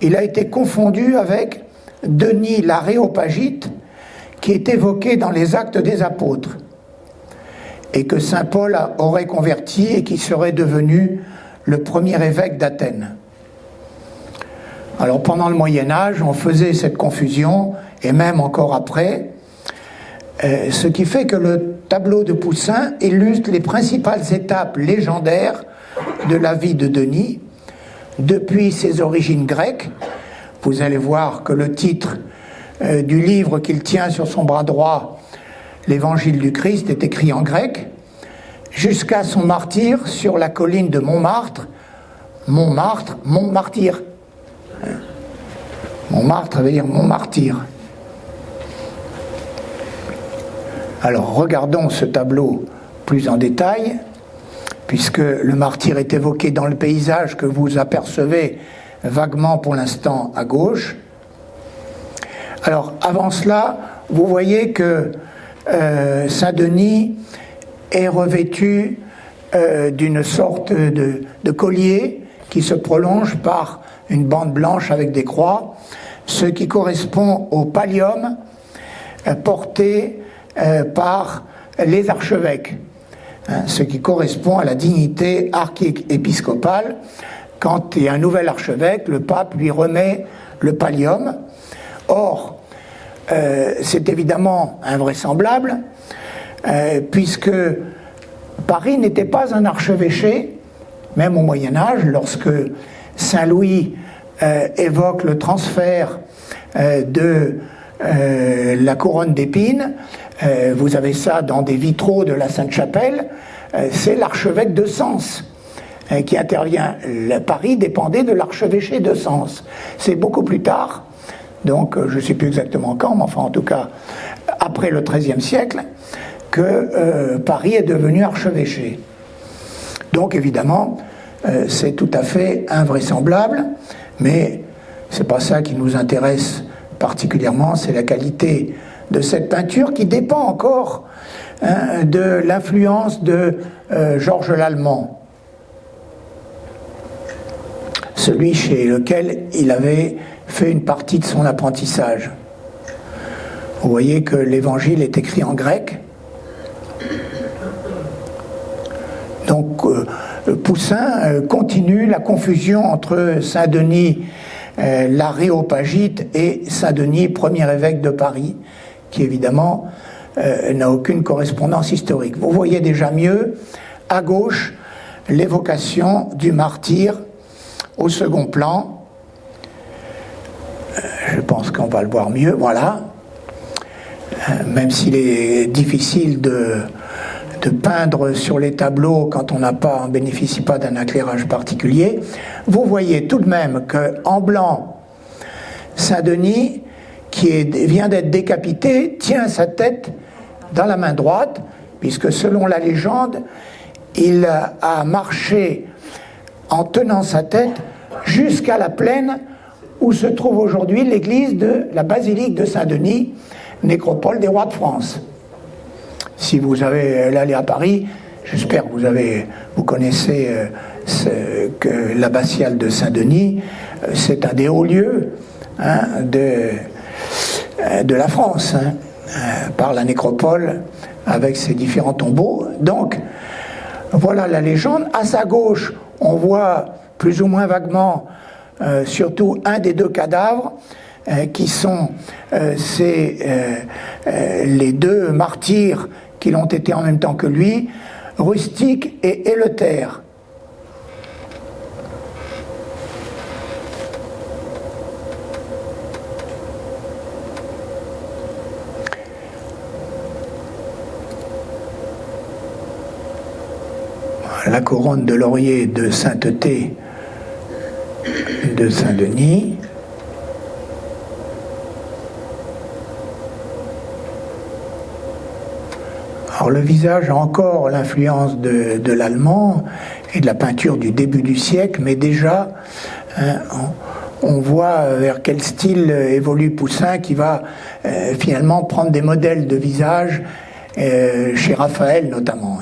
Il a été confondu avec Denis l'Aréopagite, qui est évoqué dans les Actes des Apôtres, et que saint Paul aurait converti et qui serait devenu le premier évêque d'Athènes. Alors pendant le Moyen-Âge, on faisait cette confusion, et même encore après, ce qui fait que le tableau de Poussin illustre les principales étapes légendaires de la vie de Denis, depuis ses origines grecques. Vous allez voir que le titre du livre qu'il tient sur son bras droit, l'Évangile du Christ, est écrit en grec, jusqu'à son martyre sur la colline de Montmartre Montmartre, mon martyr. Montmartre veut dire mon martyr. Alors regardons ce tableau plus en détail, puisque le martyr est évoqué dans le paysage que vous apercevez vaguement pour l'instant à gauche. Alors avant cela, vous voyez que Saint-Denis est revêtu d'une sorte de collier qui se prolonge par une bande blanche avec des croix, ce qui correspond au pallium porté par les archevêques, ce qui correspond à la dignité archiépiscopale. Quand il y a un nouvel archevêque, le pape lui remet le pallium. Or, c'est évidemment invraisemblable, puisque Paris n'était pas un archevêché, même au Moyen-Âge, lorsque Saint Louis évoque le transfert de la couronne d'épines. Vous avez ça dans des vitraux de la Sainte-Chapelle. C'est l'archevêque de Sens qui intervient. Paris dépendait de l'archevêché de Sens. C'est beaucoup plus tard, donc je ne sais plus exactement quand, mais enfin en tout cas après le XIIIe siècle, que Paris est devenu archevêché. Donc évidemment, c'est tout à fait invraisemblable, mais c'est pas ça qui nous intéresse particulièrement, c'est la qualité de cette peinture qui dépend encore de l'influence de Georges Lallemand, celui chez lequel il avait fait une partie de son apprentissage. Vous voyez que l'évangile est écrit en grec. Donc Poussin continue la confusion entre Saint-Denis l'Aréopagite et Saint-Denis, premier évêque de Paris, qui évidemment n'a aucune correspondance historique. Vous voyez déjà mieux, à gauche, l'évocation du martyr au second plan. Je pense qu'on va le voir mieux, voilà. Même s'il est difficile de peindre sur les tableaux quand on ne bénéficie pas d'un éclairage particulier, vous voyez tout de même qu'en blanc, Saint-Denis, vient d'être décapité, tient sa tête dans la main droite, puisque selon la légende, il a marché en tenant sa tête jusqu'à la plaine où se trouve aujourd'hui l'église de la basilique de Saint-Denis, nécropole des rois de France. Si vous avez l'allée à Paris, j'espère que vous connaissez que l'abbatiale de Saint-Denis, c'est un des hauts lieux de la France, par la nécropole avec ses différents tombeaux. Donc, voilà la légende. À sa gauche, on voit plus ou moins vaguement surtout un des deux cadavres qui sont les deux martyrs qui l'ont été en même temps que lui, Rustique et Éleuthère. La couronne de laurier de sainteté de Saint-Denis. Alors le visage a encore l'influence de l'allemand et de la peinture du début du siècle, mais déjà on voit vers quel style évolue Poussin, qui va finalement prendre des modèles de visage chez Raphaël notamment.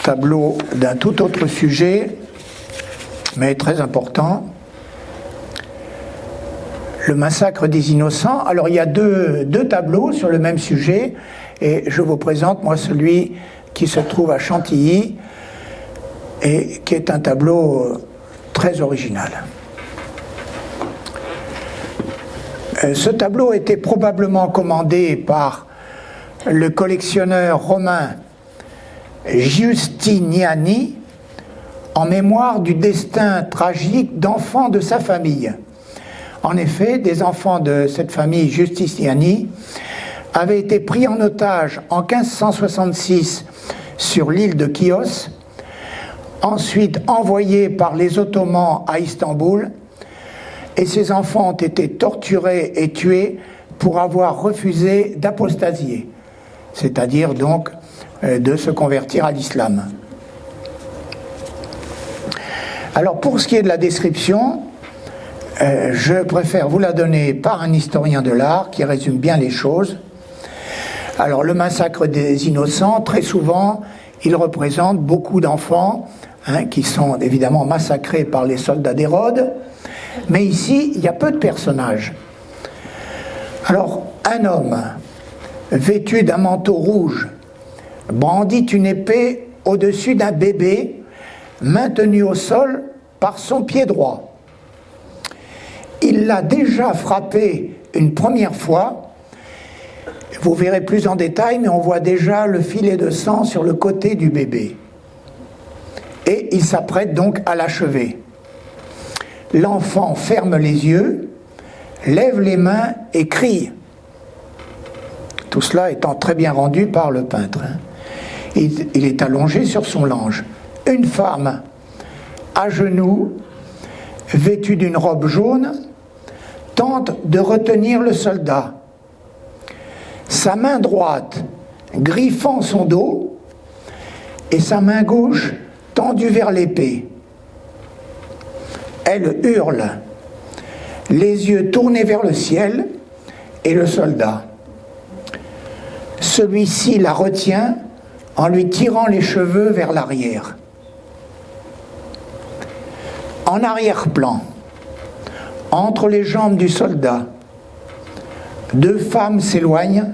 Tableau d'un tout autre sujet, mais très important, le massacre des innocents. Alors il y a deux tableaux sur le même sujet, et je vous présente moi celui qui se trouve à Chantilly, et qui est un tableau très original. Ce tableau était probablement commandé par le collectionneur romain Giustiniani, en mémoire du destin tragique d'enfants de sa famille. En effet, des enfants de cette famille Giustiniani avaient été pris en otage en 1566 sur l'île de Chios, ensuite envoyés par les Ottomans à Istanbul, et ces enfants ont été torturés et tués pour avoir refusé d'apostasier, c'est-à-dire donc de se convertir à l'islam. Alors pour ce qui est de la description, je préfère vous la donner par un historien de l'art qui résume bien les choses. Alors le massacre des innocents, très souvent, il représente beaucoup d'enfants qui sont évidemment massacrés par les soldats d'Hérode, mais ici, il y a peu de personnages. Alors, un homme vêtu d'un manteau rouge brandit une épée au-dessus d'un bébé maintenu au sol par son pied droit. Il l'a déjà frappé une première fois. Vous verrez plus en détail, mais on voit déjà le filet de sang sur le côté du bébé. Et il s'apprête donc à l'achever. L'enfant ferme les yeux, lève les mains et crie. Tout cela étant très bien rendu par le peintre. Il est allongé sur son lange. Une femme, à genoux, vêtue d'une robe jaune, tente de retenir le soldat. Sa main droite griffant son dos et sa main gauche tendue vers l'épée. Elle hurle, les yeux tournés vers le ciel, et le soldat. Celui-ci la retient en lui tirant les cheveux vers l'arrière. En arrière-plan, entre les jambes du soldat, deux femmes s'éloignent,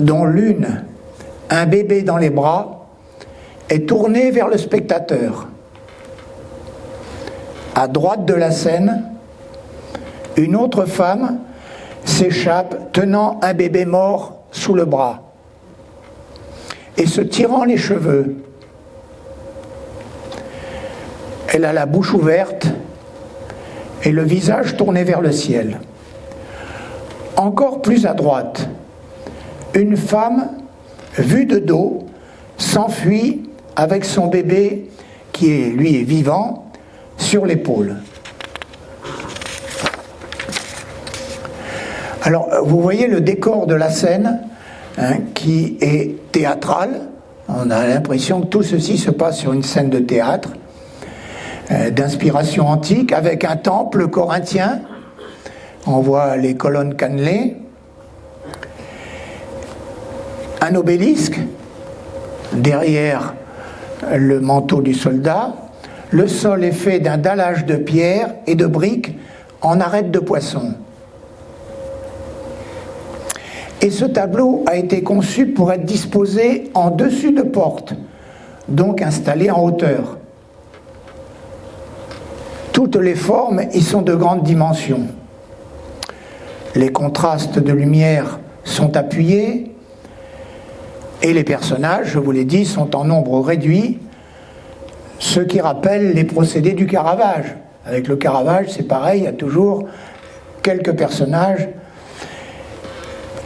dont l'une, un bébé dans les bras, est tournée vers le spectateur. À droite de la scène, une autre femme s'échappe tenant un bébé mort sous le bras et se tirant les cheveux. Elle a la bouche ouverte et le visage tourné vers le ciel. Encore plus à droite, une femme, vue de dos, s'enfuit avec son bébé, qui est, lui, est vivant, sur l'épaule. Alors, vous voyez le décor de la scène, qui est théâtral. On a l'impression que tout ceci se passe sur une scène de théâtre, d'inspiration antique, avec un temple corinthien. On voit les colonnes cannelées, un obélisque derrière le manteau du soldat. Le sol est fait d'un dallage de pierre et de briques en arêtes de poisson. Et ce tableau a été conçu pour être disposé en dessus de portes, donc installé en hauteur. Toutes les formes y sont de grande dimension. Les contrastes de lumière sont appuyés et les personnages, je vous l'ai dit, sont en nombre réduit, ce qui rappelle les procédés du Caravage. Avec le Caravage, c'est pareil, il y a toujours quelques personnages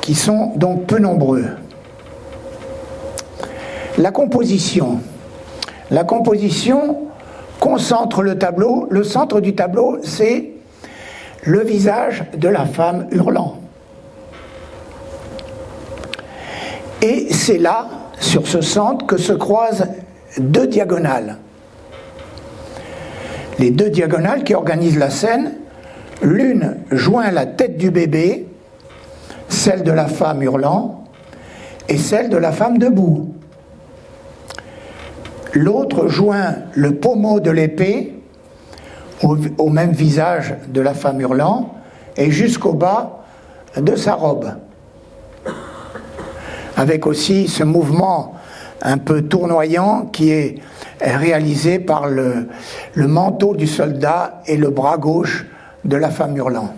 qui sont donc peu nombreux. La composition concentre le tableau. Le centre du tableau, c'est le visage de la femme hurlant. Et c'est là, sur ce centre, que se croisent deux diagonales. Les deux diagonales qui organisent la scène, l'une joint la tête du bébé, celle de la femme hurlant, et celle de la femme debout. L'autre joint le pommeau de l'épée au même visage de la femme hurlant et jusqu'au bas de sa robe. Avec aussi ce mouvement un peu tournoyant qui est réalisé par le manteau du soldat et le bras gauche de la femme hurlant.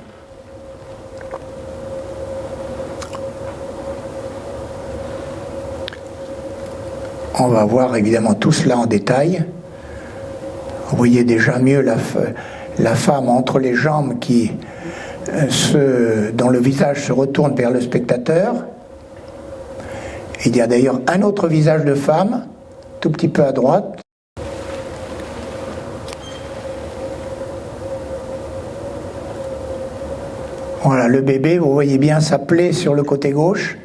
On va voir évidemment tout cela en détail. Vous voyez déjà mieux la femme entre les jambes dont le visage se retourne vers le spectateur. Il y a d'ailleurs un autre visage de femme, tout petit peu à droite. Voilà, le bébé, vous voyez bien sa plaie sur le côté gauche.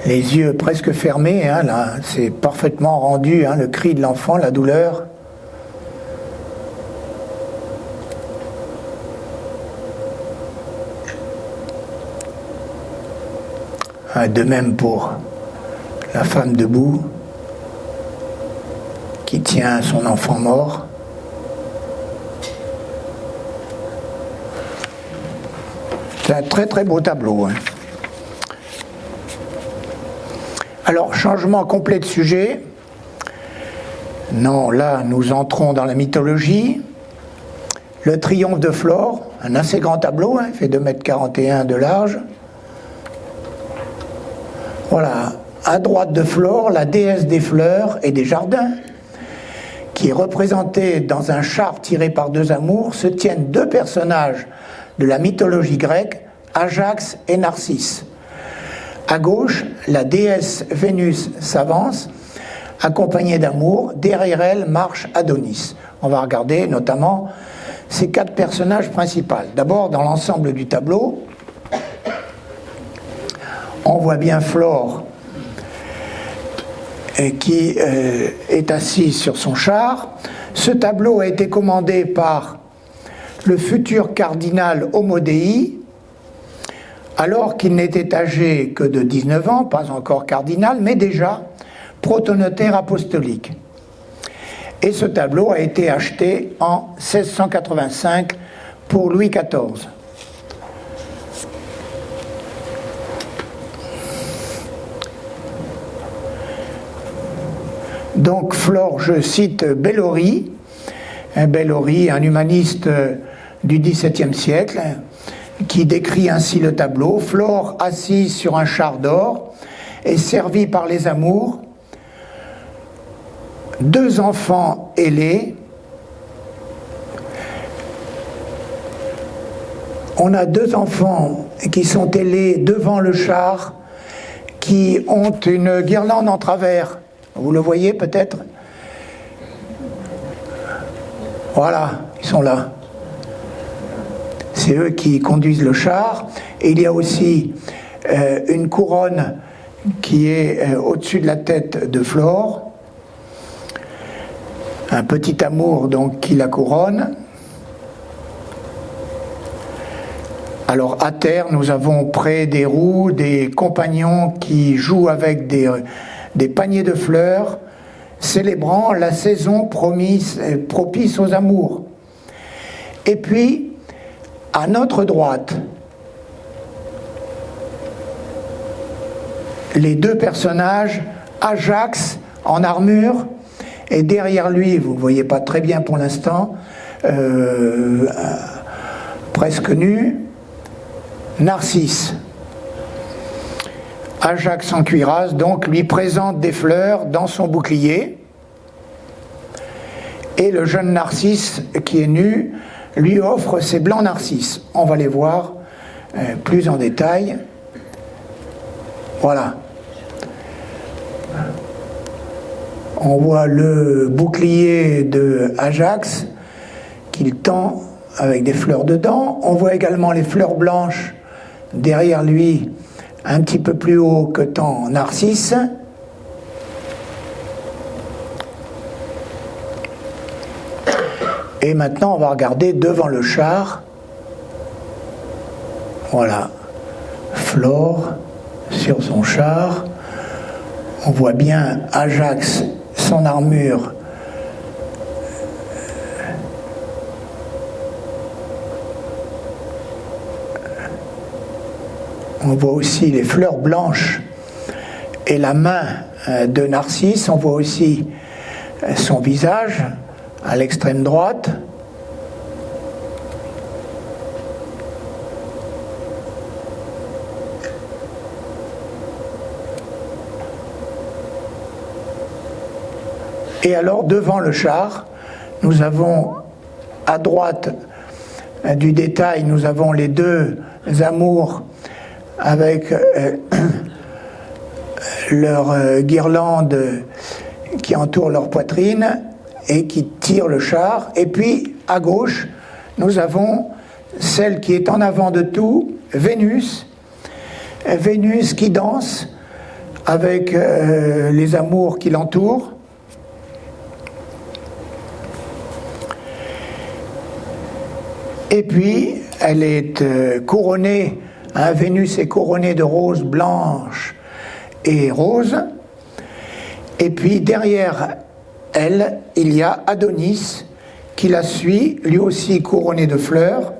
Les yeux presque fermés, hein, là, c'est parfaitement rendu, hein, le cri de l'enfant, la douleur. De même pour la femme debout qui tient son enfant mort. C'est un très très beau tableau, hein. Alors, changement complet de sujet. Non, là, nous entrons dans la mythologie. Le triomphe de Flore, un assez grand tableau, hein, il fait 2,41 m de large. Voilà, à droite de Flore, la déesse des fleurs et des jardins, qui est représentée dans un char tiré par deux amours, se tiennent deux personnages de la mythologie grecque, Ajax et Narcisse. À gauche, la déesse Vénus s'avance, accompagnée d'amour. Derrière elle marche Adonis. On va regarder notamment ces quatre personnages principaux. D'abord, dans l'ensemble du tableau, on voit bien Flore qui est assise sur son char. Ce tableau a été commandé par le futur cardinal Homo Dei, alors qu'il n'était âgé que de 19 ans, pas encore cardinal, mais déjà protonotaire apostolique. Et ce tableau a été acheté en 1685 pour Louis XIV. Donc Flore, je cite Bellori, un humaniste du XVIIe siècle, qui décrit ainsi le tableau. Flore, assise sur un char d'or, est servie par les amours, deux enfants ailés. On a deux enfants qui sont ailés devant le char, qui ont une guirlande en travers. Vous le voyez peut-être? Voilà, ils sont là. C'est eux qui conduisent le char. Et il y a aussi une couronne qui est au-dessus de la tête de Flore. Un petit amour donc qui la couronne. Alors à terre, nous avons près des roues des compagnons qui jouent avec des paniers de fleurs, célébrant la saison propice aux amours. Et puis, à notre droite, les deux personnages, Ajax en armure, et derrière lui, vous ne le voyez pas très bien pour l'instant, presque nu, Narcisse. Ajax en cuirasse, donc, lui présente des fleurs dans son bouclier, et le jeune Narcisse, qui est nu, lui offre ses blancs narcisses. On va les voir plus en détail. Voilà. On voit le bouclier de Ajax qu'il tend avec des fleurs dedans. On voit également les fleurs blanches derrière lui, un petit peu plus haut que tend Narcisse. Et maintenant, on va regarder devant le char. Voilà. Flore sur son char. On voit bien Ajax, son armure. On voit aussi les fleurs blanches et la main de Narcisse. On voit aussi son visage à l'extrême droite. Et alors, devant le char, nous avons à droite du détail, nous avons les deux amours avec leur guirlande qui entoure leur poitrine et qui tire le char. Et puis, à gauche, nous avons celle qui est en avant de tout, Vénus. Vénus qui danse avec les amours qui l'entourent. Et puis, elle est couronnée, Vénus est couronnée de roses blanches et roses. Et puis, derrière elle, il y a Adonis qui la suit, lui aussi couronné de fleurs.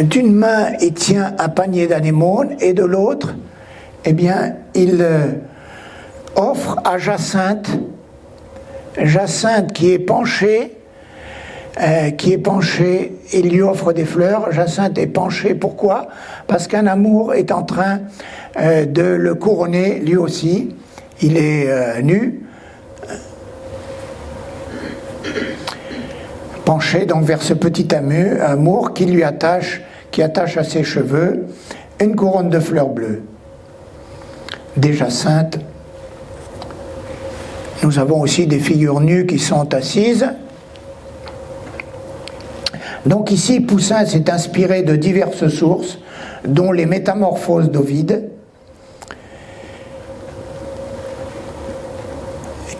D'une main, il tient un panier d'anémones et de l'autre, eh bien, il offre à Jacinthe, Jacinthe qui est penchée, il lui offre des fleurs. Jacinthe est penchée, pourquoi? Parce qu'un amour est en train de le couronner lui aussi. Il est nu, penché donc vers ce petit amour qui attache à ses cheveux une couronne de fleurs bleues. Des jacinthes. Nous avons aussi des figures nues qui sont assises. Donc ici, Poussin s'est inspiré de diverses sources, dont les Métamorphoses d'Ovide,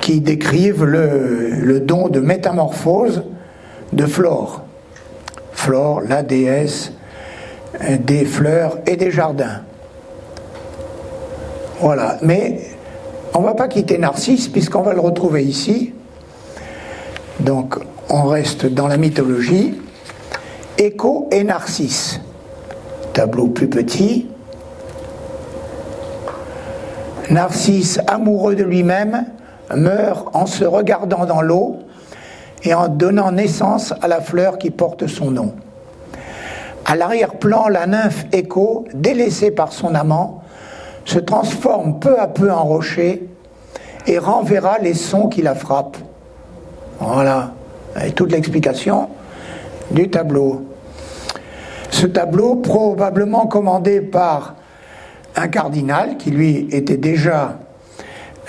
qui décrivent le don de métamorphose de Flore. Flore, la déesse des fleurs et des jardins. Voilà, mais on ne va pas quitter Narcisse puisqu'on va le retrouver ici. Donc on reste dans la mythologie. Écho et Narcisse. Tableau plus petit. Narcisse, amoureux de lui-même, meurt en se regardant dans l'eau et en donnant naissance à la fleur qui porte son nom. À l'arrière-plan, la nymphe Écho, délaissée par son amant, se transforme peu à peu en rocher et renverra les sons qui la frappent. Voilà, et toute l'explication du tableau. Ce tableau, probablement commandé par un cardinal qui lui était déjà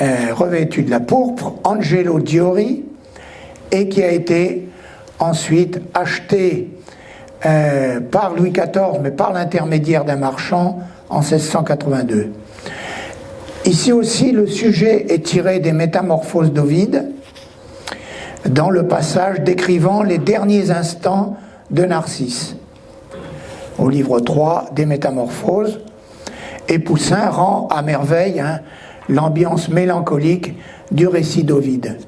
revêtu de la pourpre, Angelo Diori, et qui a été ensuite acheté par Louis XIV, mais par l'intermédiaire d'un marchand en 1682. Ici aussi, le sujet est tiré des Métamorphoses d'Ovide, dans le passage décrivant les derniers instants de Narcisse, au livre 3 des Métamorphoses, et Poussin rend à merveille l'ambiance mélancolique du récit d'Ovide.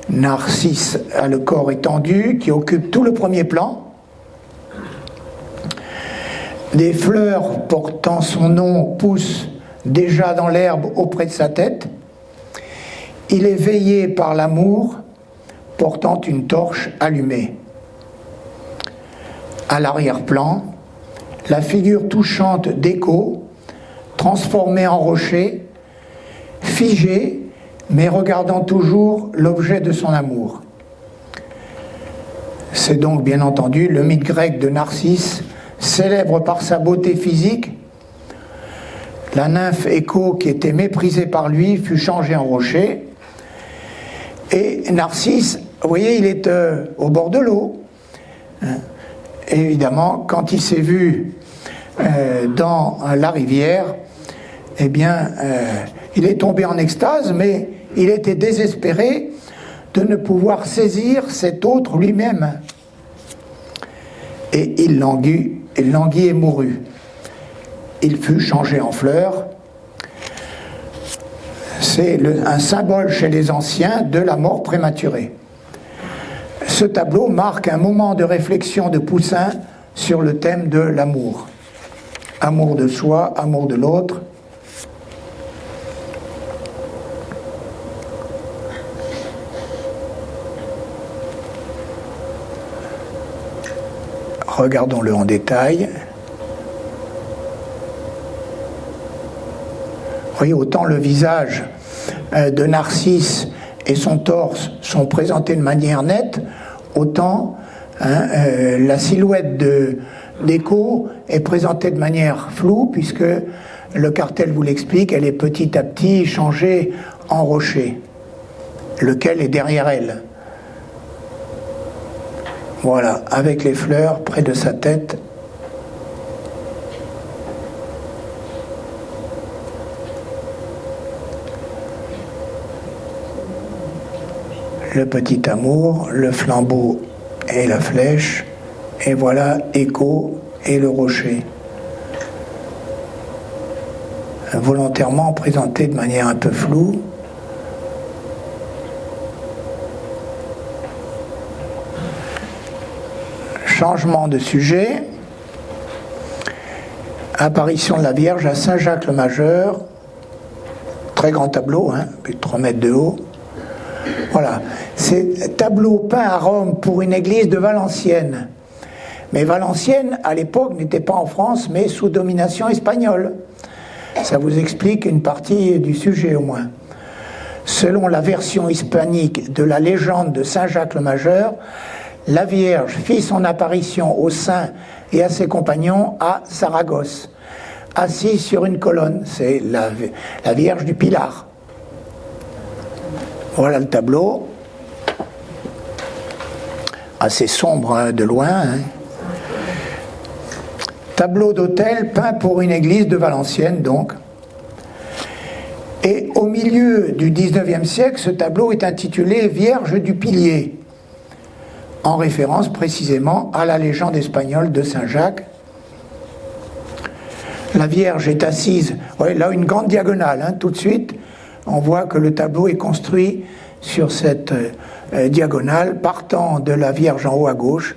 Narcisse a le corps étendu qui occupe tout le premier plan. Des fleurs portant son nom poussent déjà dans l'herbe auprès de sa tête. Il est veillé par l'amour, portant une torche allumée. À l'arrière-plan, la figure touchante d'Écho, transformée en rocher, figée, mais regardant toujours l'objet de son amour. C'est donc bien entendu le mythe grec de Narcisse, célèbre par sa beauté physique. La nymphe Écho, qui était méprisée par lui, fut changée en rocher. Et Narcisse, vous voyez, il est au bord de l'eau. Et évidemment, quand il s'est vu dans la rivière, eh bien, il est tombé en extase, mais il était désespéré de ne pouvoir saisir cet autre lui-même. Et il languit et mourut. Il fut changé en fleur. C'est un symbole chez les anciens de la mort prématurée. Ce tableau marque un moment de réflexion de Poussin sur le thème de l'amour. Amour de soi, amour de l'autre. Regardons-le en détail. Vous voyez, autant le visage de Narcisse et son torse sont présentés de manière nette, autant la silhouette d'Écho est présentée de manière floue, puisque le cartel vous l'explique, elle est petit à petit changée en rocher, lequel est derrière elle. Voilà, avec les fleurs près de sa tête. Le petit amour, le flambeau et la flèche, et voilà Écho et le rocher. Volontairement présenté de manière un peu floue. Changement de sujet. Apparition de la Vierge à Saint-Jacques-le-Majeur. Très grand tableau, plus de 3 mètres de haut. Voilà. C'est tableau peint à Rome pour une église de Valenciennes. Mais Valenciennes, à l'époque, n'était pas en France, mais sous domination espagnole. Ça vous explique une partie du sujet, au moins. Selon la version hispanique de la légende de Saint-Jacques-le-Majeur, la Vierge fit son apparition aux saints et à ses compagnons à Saragosse, assise sur une colonne. C'est la Vierge du Pilar. Voilà le tableau. Assez sombre de loin. Tableau d'autel peint pour une église de Valenciennes, donc. Et au milieu du XIXe siècle, ce tableau est intitulé Vierge du Pilier, en référence précisément à la légende espagnole de Saint-Jacques. La Vierge est assise, là une grande diagonale, tout de suite, on voit que le tableau est construit sur cette diagonale, partant de la Vierge en haut à gauche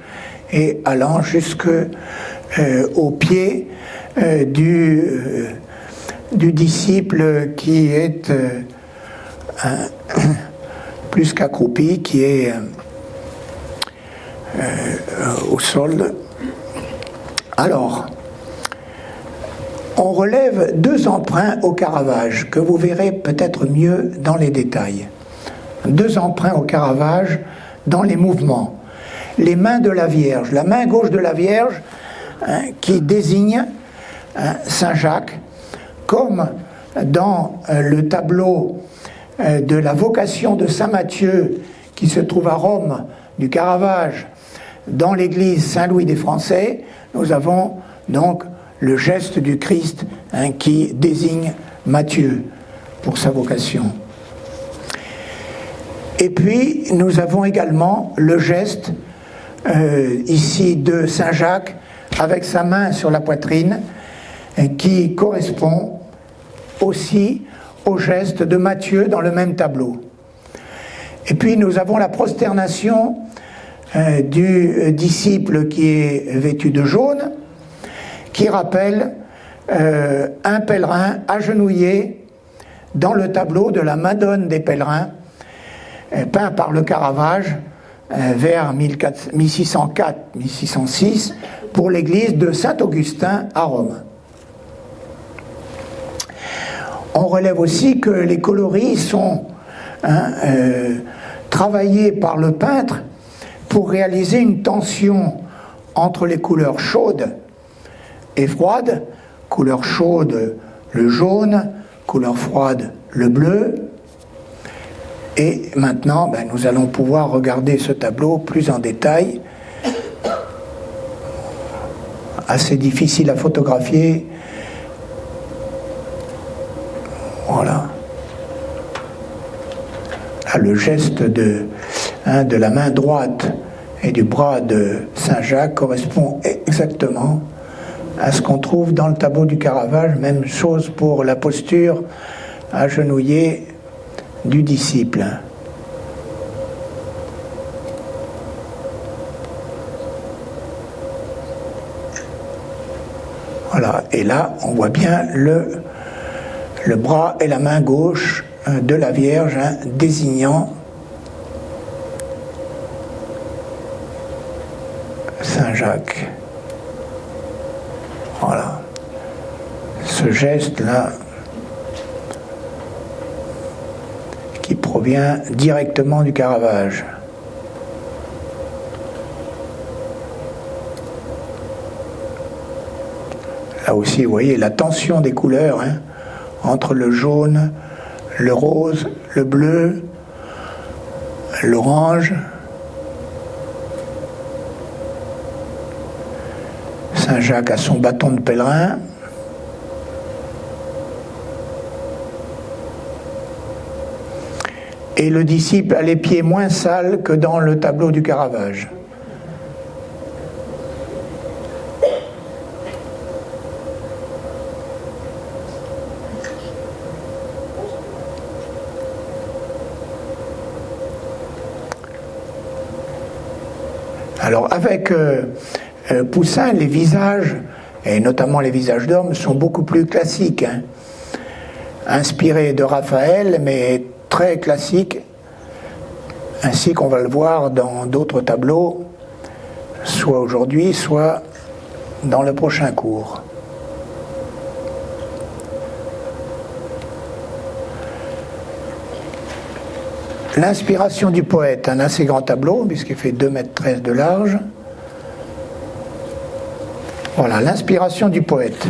et allant jusqu'au pied du disciple qui est plus qu'accroupi, qui est au sol. Alors, on relève 2 emprunts au Caravage que vous verrez peut-être mieux dans les détails. 2 emprunts au Caravage dans les mouvements. Les mains de la Vierge, la main gauche de la Vierge qui désigne Saint-Jacques, comme dans le tableau de la vocation de Saint Matthieu qui se trouve à Rome du Caravage dans l'église Saint-Louis des Français, nous avons donc le geste du Christ qui désigne Matthieu pour sa vocation. Et puis nous avons également le geste ici de Saint-Jacques avec sa main sur la poitrine qui correspond aussi au geste de Matthieu dans le même tableau. Et puis nous avons la prosternation du disciple qui est vêtu de jaune, qui rappelle un pèlerin agenouillé dans le tableau de la Madone des pèlerins, peint par le Caravage vers 1604-1606 pour l'église de Saint-Augustin à Rome. On relève aussi que les coloris sont travaillés par le peintre pour réaliser une tension entre les couleurs chaudes et froides, couleur chaude le jaune, couleur froide le bleu. Et maintenant, nous allons pouvoir regarder ce tableau plus en détail. Assez difficile à photographier. Voilà. Là, le geste de la main droite et du bras de Saint-Jacques correspond exactement à ce qu'on trouve dans le tableau du Caravage. Même chose pour la posture agenouillée du disciple. Voilà, et là on voit bien le bras et la main gauche de la Vierge désignant Saint-Jacques. Voilà. Ce geste-là provient directement du Caravage. Là aussi, vous voyez la tension des couleurs, hein, entre le jaune, le rose, le bleu, l'orange. Saint Jacques a son bâton de pèlerin. Et le disciple a les pieds moins sales que dans le tableau du Caravage. Alors avec Poussin, les visages, et notamment les visages d'hommes, sont beaucoup plus classiques, hein, inspirés de Raphaël, mais très classiques, ainsi qu'on va le voir dans d'autres tableaux, soit aujourd'hui, soit dans le prochain cours. L'inspiration du poète, un assez grand tableau, puisqu'il fait 2,13 m de large. Voilà, l'inspiration du poète.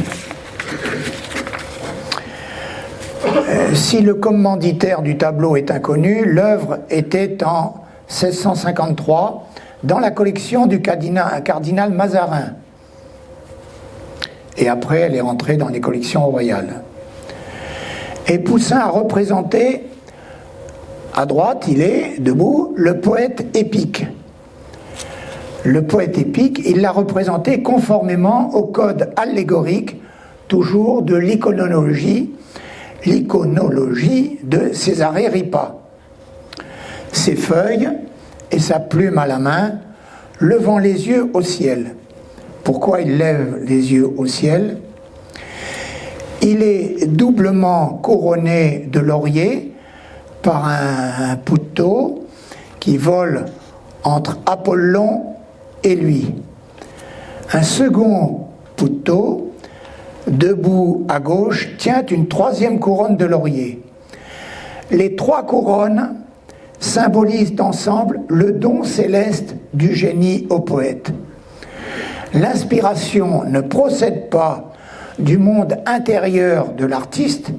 Si le commanditaire du tableau est inconnu, l'œuvre était en 1653 dans la collection du cardinal Mazarin. Et après, elle est rentrée dans les collections royales. Et Poussin a représenté, à droite, il est debout, le poète épique. Le poète épique, il l'a représenté conformément au code allégorique, toujours de l'iconologie de Césarée Ripa. Ses feuilles et sa plume à la main, levant les yeux au ciel. Pourquoi il lève les yeux au ciel? Il est doublement couronné de lauriers par un putto qui vole entre Apollon et lui. Un second putto, debout à gauche, tient une troisième couronne de laurier. Les trois couronnes symbolisent ensemble le don céleste du génie au poète. L'inspiration ne procède pas du monde intérieur de l'artiste.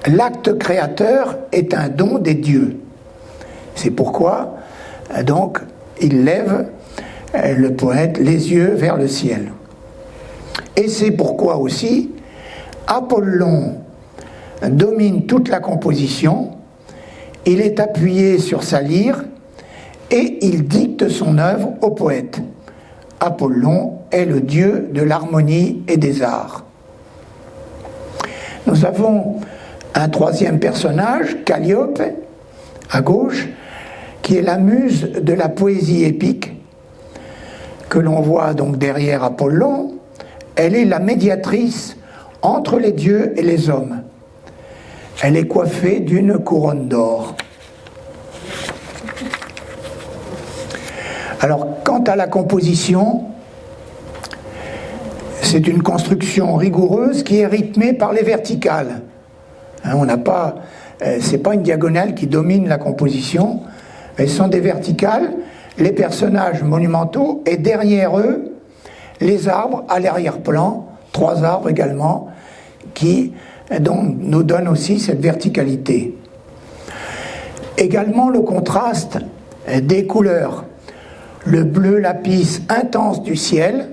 L'acte créateur est un don des dieux. C'est pourquoi, donc, il lève le poète les yeux vers le ciel. Et c'est pourquoi aussi Apollon domine toute la composition, il est appuyé sur sa lyre et il dicte son œuvre au poète. Apollon est le dieu de l'harmonie et des arts. Nous avons un troisième personnage, Calliope, à gauche, qui est la muse de la poésie épique, que l'on voit donc derrière Apollon. Elle est la médiatrice entre les dieux et les hommes. Elle est coiffée d'une couronne d'or. Alors, quant à la composition, c'est une construction rigoureuse qui est rythmée par les verticales. On n'a pas, c'est pas une diagonale qui domine la composition, elles sont des verticales, les personnages monumentaux, et derrière eux, les arbres à l'arrière-plan, 3 arbres également, qui donc, nous donnent aussi cette verticalité. Également le contraste des couleurs. Le bleu lapis intense du ciel,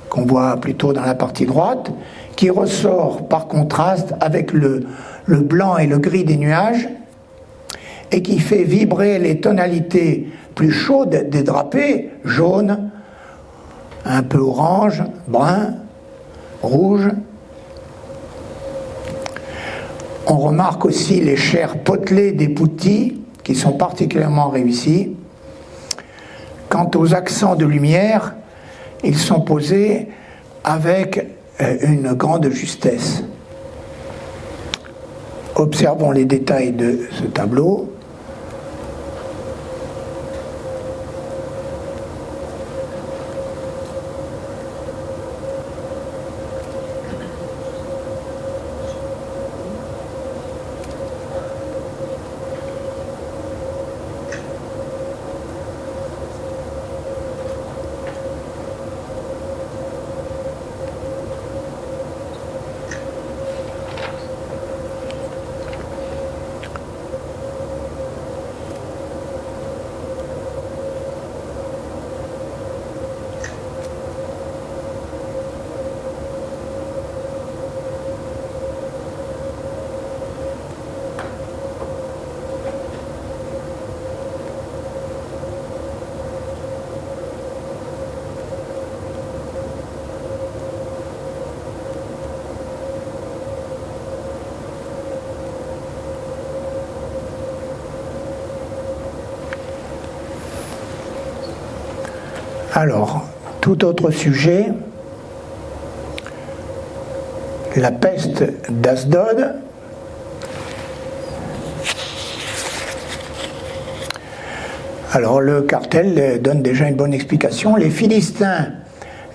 qu'on voit plutôt dans la partie droite, qui ressort par contraste avec le blanc et le gris des nuages, et qui fait vibrer les tonalités plus chaudes des drapés, jaune, un peu orange, brun, rouge. On remarque aussi les chairs potelées des putti, qui sont particulièrement réussies. Quant aux accents de lumière, ils sont posés avec une grande justesse. Observons les détails de ce tableau. Alors, tout autre sujet, la peste d'Asdod. Alors le cartel donne déjà une bonne explication. Les Philistins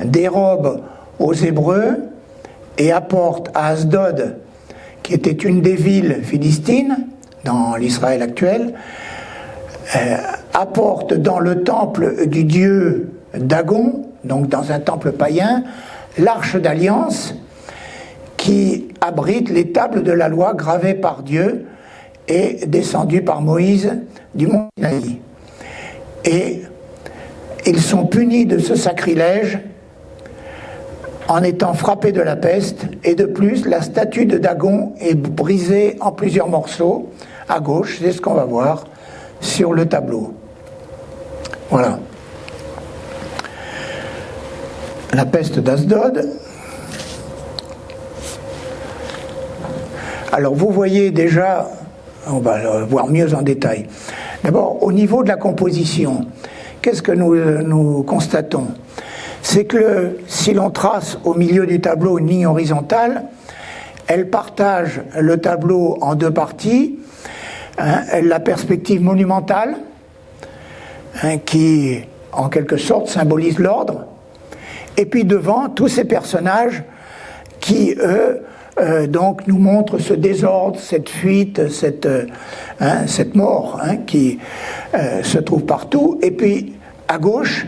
dérobent aux Hébreux et apportent à Asdod, qui était une des villes philistines dans l'Israël actuel, apportent dans le temple du dieu Dagon, donc dans un temple païen, l'arche d'alliance qui abrite les tables de la loi gravées par Dieu et descendues par Moïse du mont Sinaï. Et ils sont punis de ce sacrilège en étant frappés de la peste, et de plus, la statue de Dagon est brisée en plusieurs morceaux à gauche, c'est ce qu'on va voir sur le tableau. Voilà. La peste d'Asdod. Alors vous voyez déjà, on va le voir mieux en détail. D'abord, au niveau de la composition, qu'est-ce que nous constatons? C'est que si l'on trace au milieu du tableau une ligne horizontale, elle partage le tableau en deux parties. La perspective monumentale, qui en quelque sorte symbolise l'ordre, et puis devant tous ces personnages qui, eux, donc nous montrent ce désordre, cette fuite, cette mort qui se trouve partout. Et puis à gauche,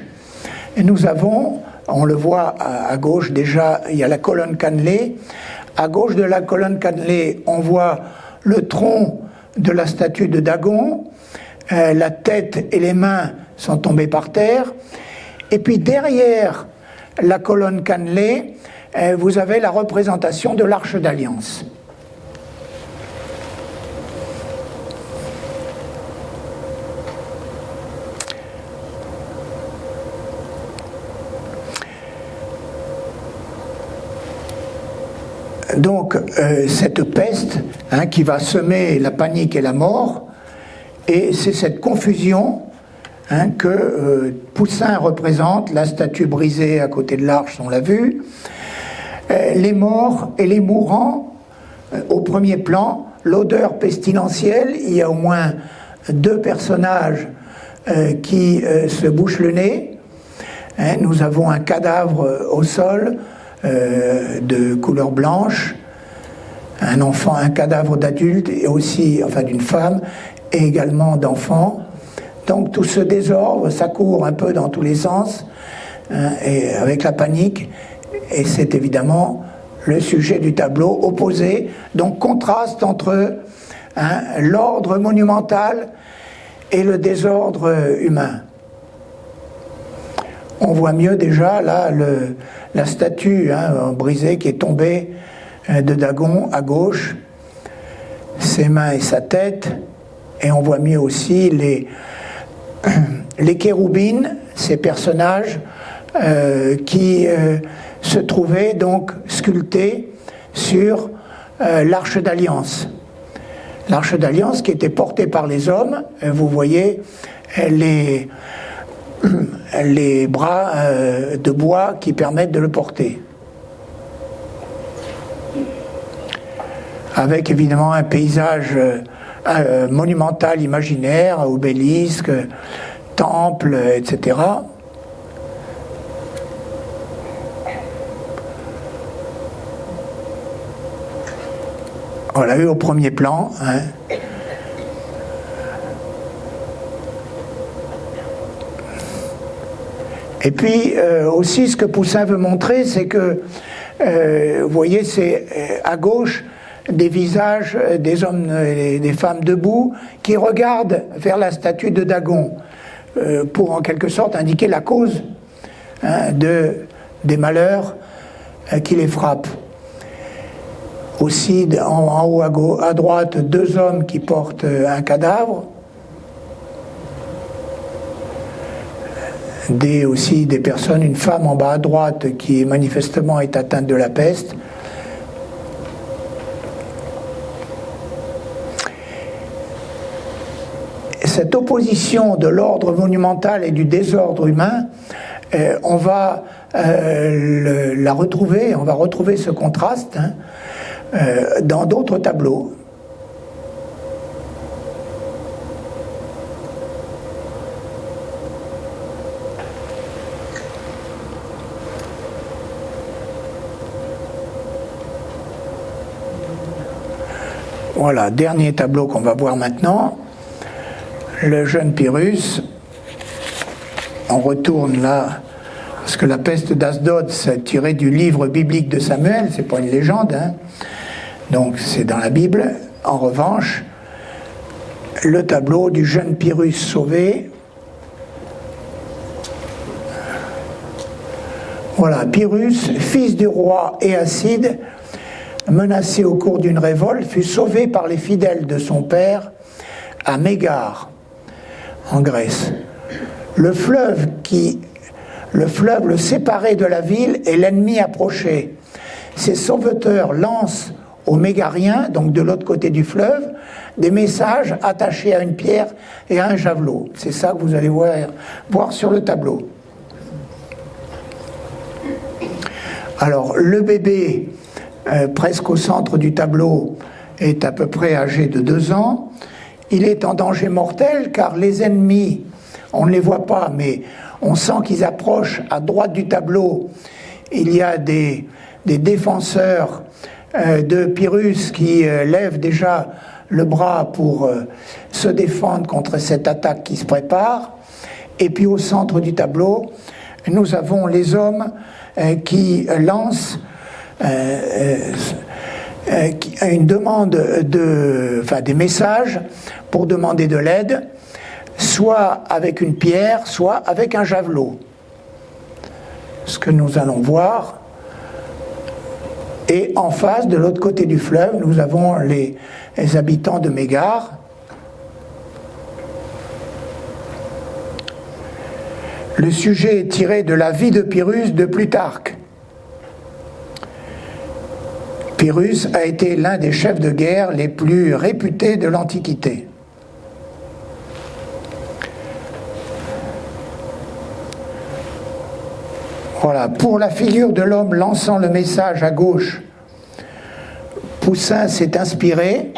nous avons, on le voit à gauche déjà, il y a la colonne cannelée. À gauche de la colonne cannelée, on voit le tronc de la statue de Dagon, la tête et les mains sont tombées par terre. Et puis derrière la colonne cannelée, vous avez la représentation de l'Arche d'Alliance. Donc, cette peste qui va semer la panique et la mort, et c'est cette confusion que Poussin représente, la statue brisée à côté de l'arche, on l'a vu, les morts et les mourants au premier plan, l'odeur pestilentielle, il y a au moins deux personnages qui se bouchent le nez. Nous avons un cadavre au sol de couleur blanche, un enfant, un cadavre d'adulte et aussi, enfin d'une femme et également d'enfants. Donc tout ce désordre, ça court un peu dans tous les sens, et avec la panique, et c'est évidemment le sujet du tableau opposé, donc contraste entre l'ordre monumental et le désordre humain. On voit mieux déjà là la statue brisée qui est tombée de Dagon à gauche, ses mains et sa tête, et on voit mieux aussi les kéroubines, ces personnages qui se trouvaient donc sculptés sur l'Arche d'Alliance. L'Arche d'Alliance qui était portée par les hommes, vous voyez les bras de bois qui permettent de le porter. Avec évidemment un paysage monumental imaginaire, obélisque, temple, etc. On l'a vu au premier plan. Et puis aussi ce que Poussin veut montrer, c'est que, vous voyez, c'est à gauche des visages des hommes et des femmes debout qui regardent vers la statue de Dagon pour en quelque sorte indiquer la cause des malheurs qui les frappent. Aussi en haut à droite, deux hommes qui portent un cadavre, aussi des personnes, une femme en bas à droite qui manifestement est atteinte de la peste. Cette opposition de l'ordre monumental et du désordre humain on va la retrouver, on va retrouver ce contraste dans d'autres tableaux. Voilà, dernier tableau qu'on va voir maintenant. Le jeune Pyrrhus. On retourne là, parce que la peste d'Asdod, c'est tiré du livre biblique de Samuel, c'est pas une légende, hein. Donc c'est dans la Bible. En revanche, le tableau du jeune Pyrrhus sauvé. Voilà, Pyrrhus, fils du roi Éacide, menacé au cours d'une révolte, fut sauvé par les fidèles de son père à Mégare, en Grèce. Le fleuve le séparait de la ville et l'ennemi approchait. Ses sauveteurs lancent aux Mégariens, donc de l'autre côté du fleuve, des messages attachés à une pierre et à un javelot. C'est ça que vous allez voir sur le tableau. Alors, le bébé, presque au centre du tableau, est à peu près âgé de 2 ans. Il est en danger mortel car les ennemis, on ne les voit pas, mais on sent qu'ils approchent. À droite du tableau, il y a des défenseurs de Pyrrhus qui lèvent déjà le bras pour se défendre contre cette attaque qui se prépare. Et puis au centre du tableau, nous avons les hommes qui lancent une demande des messages pour demander de l'aide, soit avec une pierre, soit avec un javelot. Ce que nous allons voir. Et en face, de l'autre côté du fleuve, nous avons les habitants de Mégare. Le sujet est tiré de la vie de Pyrrhus de Plutarque. Pyrrhus a été l'un des chefs de guerre les plus réputés de l'Antiquité. Voilà, pour la figure de l'homme lançant le message à gauche, Poussin s'est inspiré.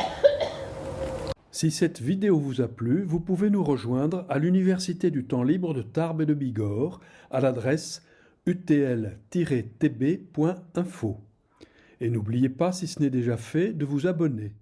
Si cette vidéo vous a plu, vous pouvez nous rejoindre à l'Université du temps libre de Tarbes et de Bigorre à l'adresse utl-tb.info. Et n'oubliez pas, si ce n'est déjà fait, de vous abonner.